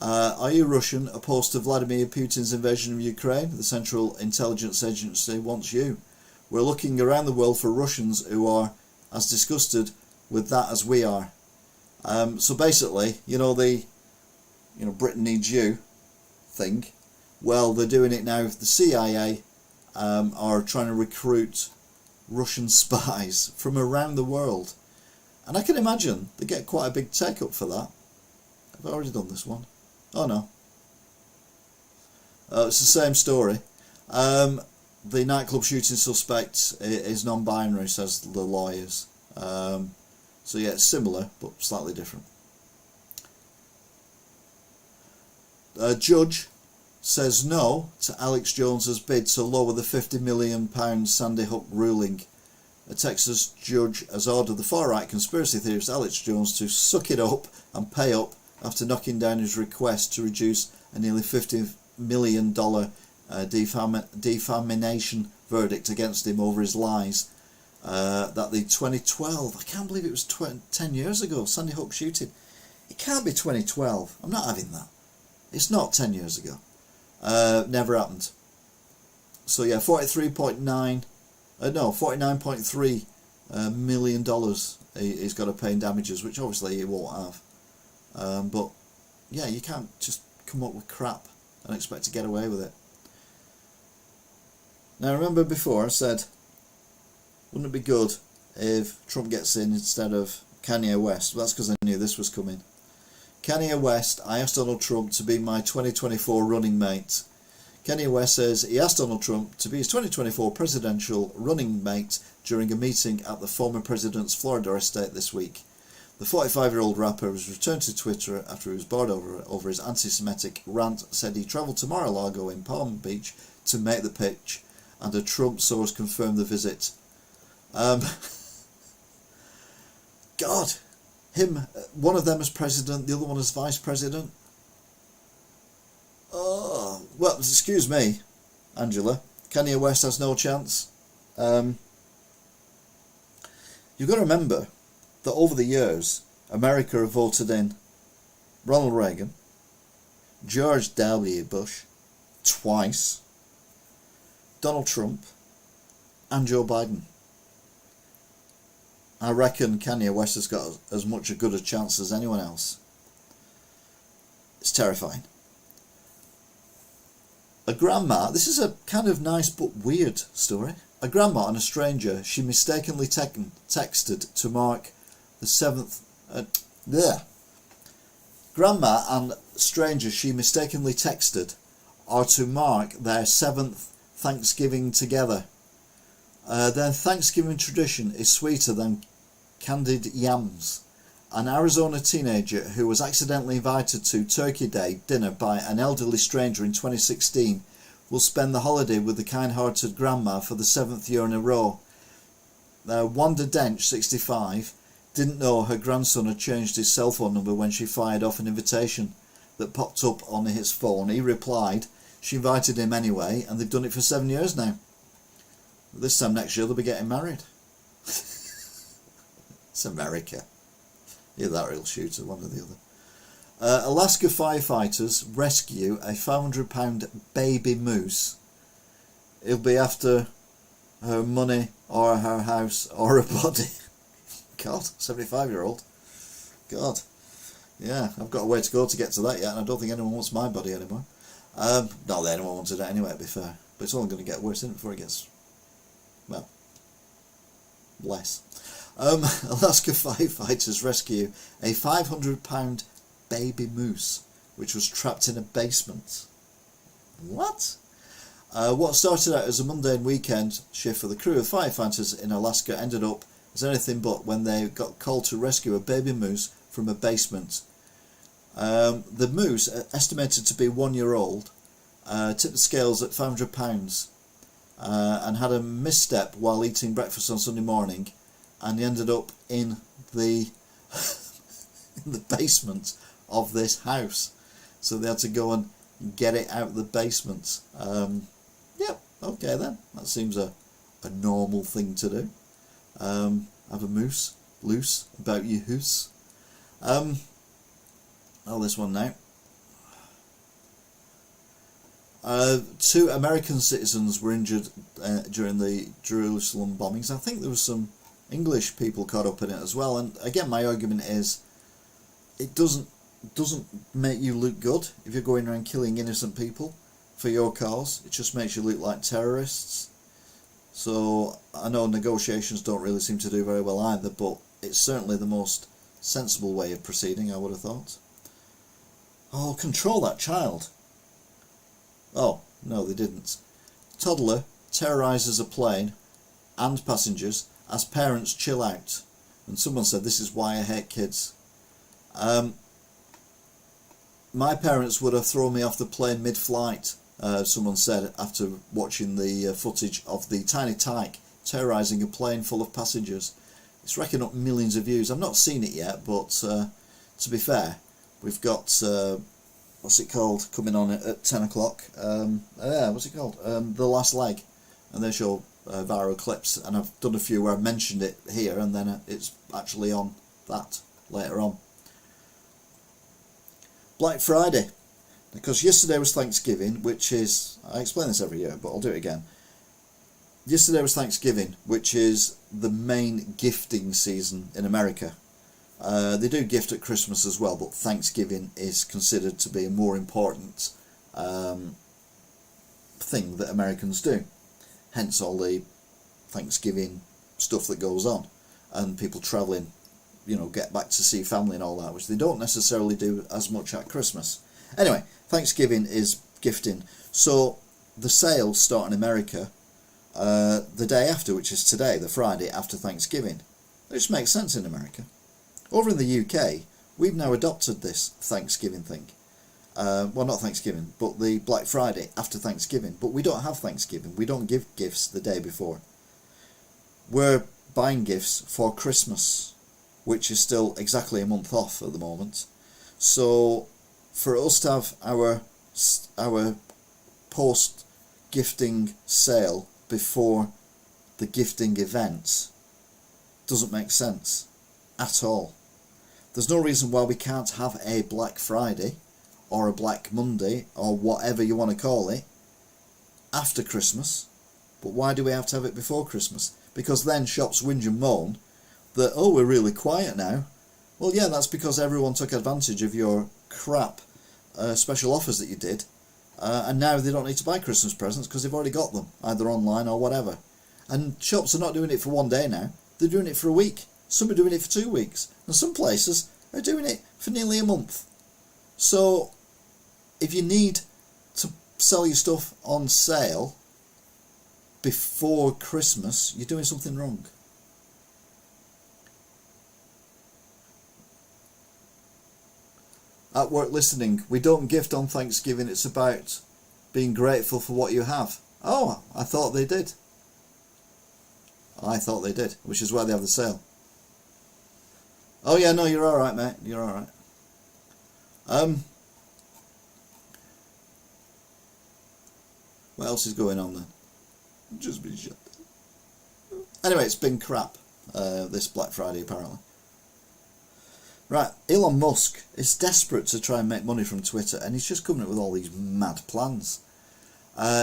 [SPEAKER 1] Are you Russian opposed to Vladimir Putin's invasion of Ukraine? The Central Intelligence Agency wants you. We're looking around the world for Russians who are as disgusted with that as we are. So basically, the Britain needs you thing. Well, they're doing it now. The CIA are trying to recruit Russian spies from around the world, and I can imagine they get quite a big take up for that. I've already done this one. Oh no, it's the same story. The nightclub shooting suspect is non-binary, says the lawyers. So yeah, it's similar but slightly different. A judge says no to Alex Jones's bid to lower the £50 million Sandy Hook ruling. A Texas judge has ordered the far-right conspiracy theorist Alex Jones to suck it up and pay up after knocking down his request to reduce a nearly $50 million defamation verdict against him over his lies that the 2012, I can't believe it was 10 years ago, Sandy Hook shooting. It can't be 2012. I'm not having that. It's not 10 years ago. Never happened. So yeah, $49.3 million he's got to pay in damages, which obviously he won't have. But yeah, you can't just come up with crap and expect to get away with it. Now remember before I said, wouldn't it be good if Trump gets in instead of Kanye West? Well, that's because I knew this was coming. Kanye West, I asked Donald Trump to be my 2024 running mate. Kanye West says he asked Donald Trump to be his 2024 presidential running mate during a meeting at the former president's Florida estate this week. The 45-year-old rapper was returned to Twitter after he was bored over his anti-Semitic rant, said he travelled to Mar-a-Lago in Palm Beach to make the pitch, and a Trump source confirmed the visit. God, one of them as president, the other one as vice president. Oh, well, excuse me, Angela. Kanye West has no chance. You've got to remember that over the years, America have voted in Ronald Reagan, George W. Bush, twice, Donald Trump, and Joe Biden. I reckon Kanye West has got as much a good a chance as anyone else. It's terrifying. A grandma, this is a kind of nice but weird story. A grandma and a stranger she mistakenly texted to mark the 7th... Grandma and stranger she mistakenly texted are to mark their 7th Thanksgiving together. Their Thanksgiving tradition is sweeter than candied yams. An Arizona teenager who was accidentally invited to Turkey Day dinner by an elderly stranger in 2016 will spend the holiday with the kind-hearted grandma for the 7th year in a row. Wanda Dench, 65, didn't know her grandson had changed his cell phone number when she fired off an invitation that popped up on his phone. He replied she invited him anyway, and they've done it for 7 years now. This time next year they'll be getting married. It's America. Either that or he'll shoot her, one or the other. Alaska firefighters rescue a 500-pound baby moose. He'll be after her money or her house or her body. God, 75-year-old. God. Yeah, I've got a way to go to get to that yet, and I don't think anyone wants my body anymore. Not that anyone wanted it anyway, to be fair. But it's only going to get worse, isn't it, before it gets, well, less. Alaska firefighters rescue a 500-pound baby moose which was trapped in a basement. What? What started out as a mundane weekend shift for the crew of firefighters in Alaska ended up as anything but when they got called to rescue a baby moose from a basement. The moose, estimated to be 1 year old, tipped the scales at 500 pounds and had a misstep while eating breakfast on Sunday morning, and he ended up in the in the basement of this house. So they had to go and get it out of the basement. Yep, okay then. That seems a normal thing to do. Have a moose loose about your house. This one now. 2 American citizens were injured during the Jerusalem bombings. I think there was some English people caught up in it as well. And again, my argument is, it doesn't make you look good if you're going around killing innocent people for your cause. It just makes you look like terrorists. So I know negotiations don't really seem to do very well either, but it's certainly the most sensible way of proceeding, I would have thought. Oh, control that child. Oh, no, they didn't. Toddler terrorises a plane and passengers as parents chill out. And someone said, this is why I hate kids. My parents would have thrown me off the plane mid-flight, someone said after watching the footage of the tiny tyke terrorising a plane full of passengers. It's racking up millions of views. I've not seen it yet, but to be fair, we've got, what's it called, coming on at 10 o'clock. What's it called? The Last Leg. And they show viral clips, and I've done a few where I've mentioned it here, and then it's actually on that later on. Black Friday, because yesterday was Thanksgiving, which is, I explain this every year, but I'll do it again. Yesterday was Thanksgiving, which is the main gifting season in America. They do gift at Christmas as well, but Thanksgiving is considered to be a more important thing that Americans do. Hence all the Thanksgiving stuff that goes on, and people travelling, you know, get back to see family and all that, which they don't necessarily do as much at Christmas. Anyway, Thanksgiving is gifting. So the sales start in America the day after, which is today, the Friday after Thanksgiving. Which makes sense in America. Over in the UK, we've now adopted this Thanksgiving thing. well, not Thanksgiving, but the Black Friday after Thanksgiving. But we don't have Thanksgiving. We don't give gifts the day before. We're buying gifts for Christmas, which is still exactly a month off at the moment. So for us to have our post gifting sale before the gifting event doesn't make sense at all. There's no reason why we can't have a Black Friday or a Black Monday or whatever you want to call it after Christmas. But why do we have to have it before Christmas? Because then shops whinge and moan that, oh, we're really quiet now. Well, yeah, that's because everyone took advantage of your crap special offers that you did, and now they don't need to buy Christmas presents because they've already got them, either online or whatever. And shops are not doing it for one day now, they're doing it for a week. Some are doing it for 2 weeks, and some places are doing it for nearly a month. So if you need to sell your stuff on sale before Christmas, you're doing something wrong. At work listening, we don't gift on Thanksgiving, it's about being grateful for what you have. Oh, I thought they did. I thought they did, which is why they have the sale. Oh yeah, no, you're alright, mate, you're alright. What else is going on then? Just be shut. Anyway, it's been crap, this Black Friday apparently. Right, Elon Musk is desperate to try and make money from Twitter, and he's just coming up with all these mad plans.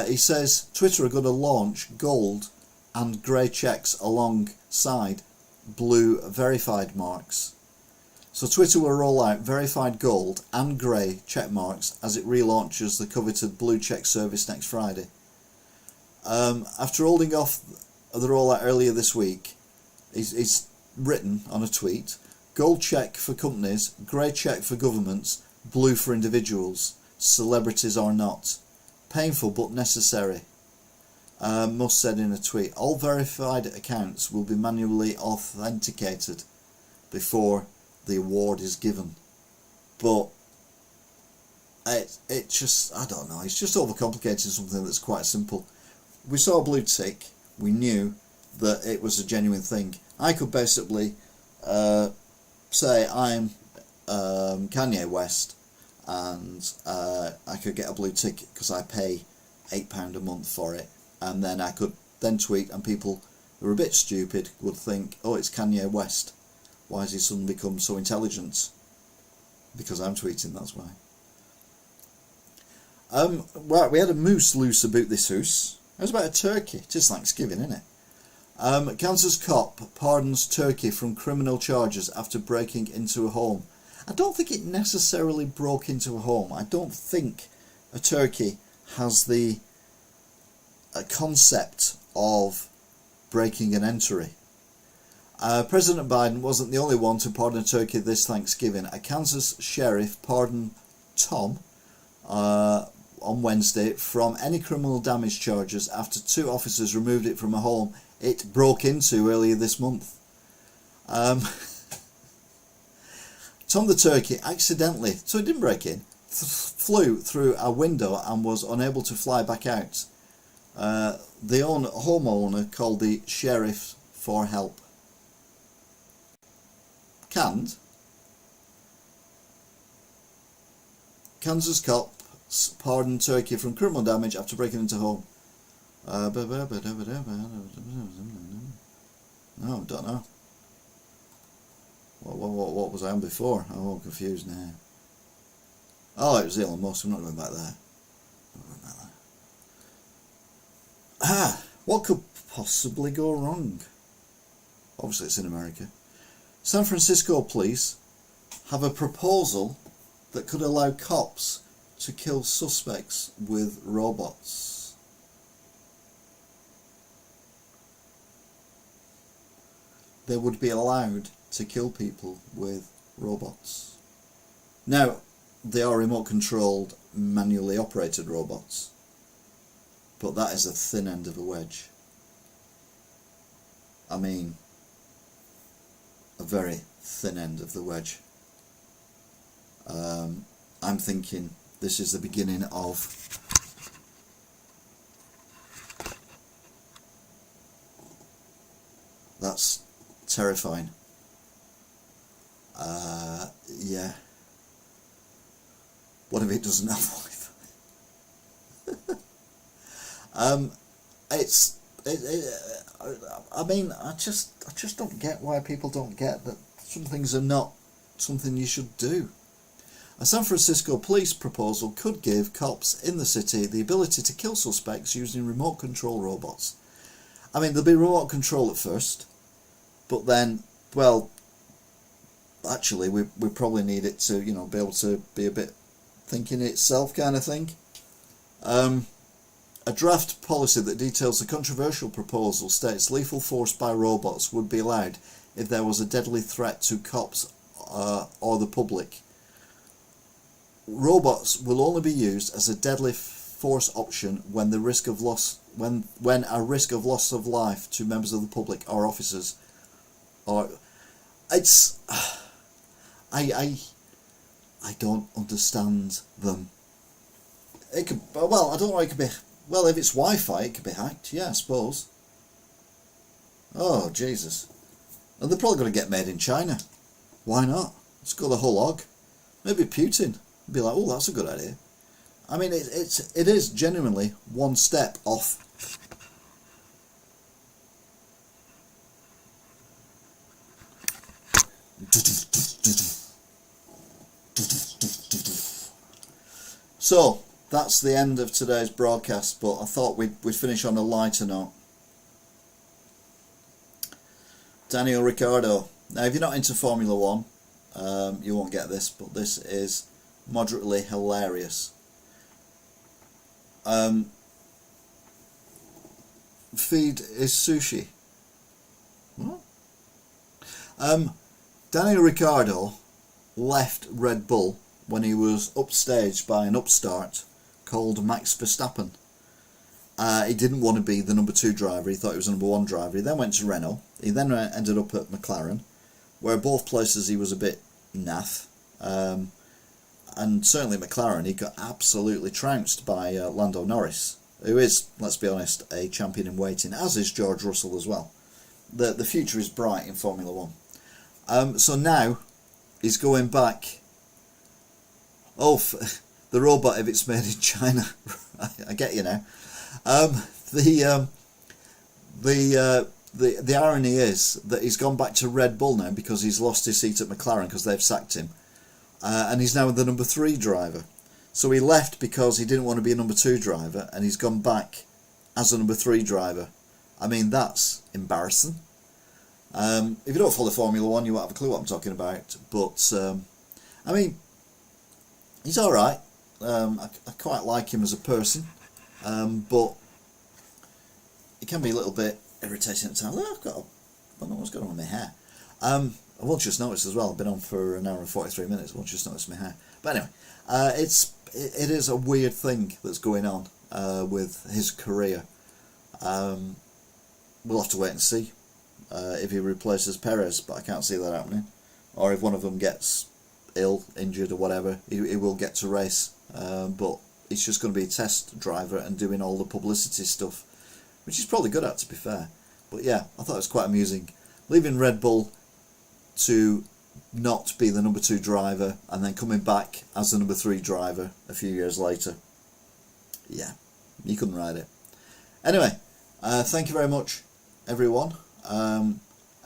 [SPEAKER 1] He says Twitter are going to launch gold and grey checks alongside blue verified marks. So Twitter will roll out verified gold and grey check marks as it relaunches the coveted blue check service next Friday. After holding off the rollout earlier this week, he's written on a tweet, gold check for companies, grey check for governments, blue for individuals, celebrities or not. Painful but necessary. Musk said in a tweet, all verified accounts will be manually authenticated before the award is given. But it just, I don't know, it's just overcomplicating something that's quite simple. We saw a blue tick, we knew that it was a genuine thing. I could basically say I'm Kanye West, and I could get a blue tick because I pay £8 a month for it, and then I could then tweet, and people who are a bit stupid would think, oh, it's Kanye West, why has he suddenly become so intelligent? Because I'm tweeting, that's why. Right, we had a moose loose about this house. It was about a turkey. It is Thanksgiving, isn't it? Kansas cop pardons turkey from criminal charges after breaking into a home. I don't think it necessarily broke into a home. I don't think a turkey has the concept of breaking and entry. President Biden wasn't the only one to pardon a turkey this Thanksgiving. A Kansas sheriff pardoned Tom on Wednesday from any criminal damage charges after 2 officers removed it from a home it broke into earlier this month. Tom the turkey accidentally, so it didn't break in, flew through a window and was unable to fly back out. The homeowner called the sheriff for help. Kansas cop pardoned turkey from criminal damage after breaking into home. No, don't know. What was I on before? I'm all confused now. Oh, it was Elon Musk. I'm not going back there. What could possibly go wrong? Obviously it's in America. San Francisco police have a proposal that could allow cops to kill suspects with robots. They would be allowed to kill people with robots. Now, they are remote controlled, manually operated robots, but that is a thin end of a wedge. I mean, a very thin end of the wedge. I'm thinking this is the beginning of that's terrifying. Yeah. What if it doesn't have Wi-Fi? I mean, I just don't get why people don't get that some things are not something you should do. A San Francisco police proposal could give cops in the city the ability to kill suspects using remote control robots. I mean, there'll be remote control at first, but then, well, actually, we probably need it to, you know, be able to be a bit thinking itself kind of thing. A draft policy that details the controversial proposal states lethal force by robots would be allowed if there was a deadly threat to cops or the public. Robots will only be used as a deadly force option when the risk of loss when a risk of loss of life to members of the public or officers. Or it's I don't understand them. It could, well, I don't know. It could be, well, if it's Wi-Fi, it could be hacked. Yeah, I suppose. Oh Jesus! And they're probably going to get made in China. Why not? Let's go the whole hog. Maybe Putin would be like, oh, that's a good idea. I mean, it is genuinely one step off. So that's the end of today's broadcast, but I thought we'd finish on a lighter note. Daniel Ricciardo. Now, if you're not into Formula One, you won't get this, but this is moderately hilarious. Feed is sushi. What? Daniel Ricciardo left Red Bull when he was upstaged by an upstart called Max Verstappen. He didn't want to be the number 2 driver. He thought he was the number 1 driver. He then went to Renault. He then ended up at McLaren, where both places he was a bit naff. And certainly McLaren, he got absolutely trounced by Lando Norris, who is, let's be honest, a champion in waiting, as is George Russell as well. The future is bright in Formula 1. So now he's going back. Oh, the robot, if it's made in China. I get you now. The irony is that he's gone back to Red Bull now because he's lost his seat at McLaren because they've sacked him. And he's now the number 3 driver. So he left because he didn't want to be a number 2 driver, and he's gone back as a number 3 driver. I mean, that's embarrassing. If you don't follow Formula 1, you won't have a clue what I'm talking about. But, I mean, he's alright. I quite like him as a person. But it can be a little bit irritating at times. Oh, I don't know what's going on with my hair. I won't just notice as well. I've been on for an hour and 43 minutes. I won't just notice my hair. But anyway, it is a weird thing that's going on with his career. We'll have to wait and see if he replaces Perez, but I can't see that happening. Or if one of them gets ill, injured or whatever, he will get to race. But he's just going to be a test driver and doing all the publicity stuff, which he's probably good at, to be fair. But yeah, I thought it was quite amusing. Leaving Red Bull to not be the number 2 driver and then coming back as the number 3 driver a few years later. Yeah, you couldn't ride it. Anyway, thank you very much, everyone.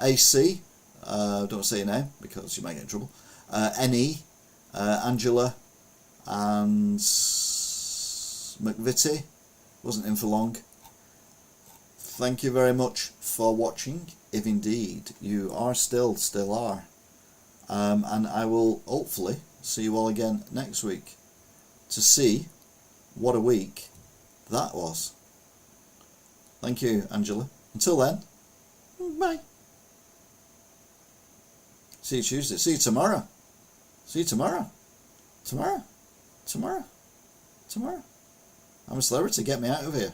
[SPEAKER 1] AC, don't say your name because you might get in trouble. NE, Angela, and McVitie, wasn't in for long. Thank you very much for watching, if indeed you are still are. And I will hopefully see you all again next week to see what a week that was. Thank you, Angela. Until then, bye. See you Tuesday. See you tomorrow. See you tomorrow. Tomorrow. I'm a celebrity. Get me out of here.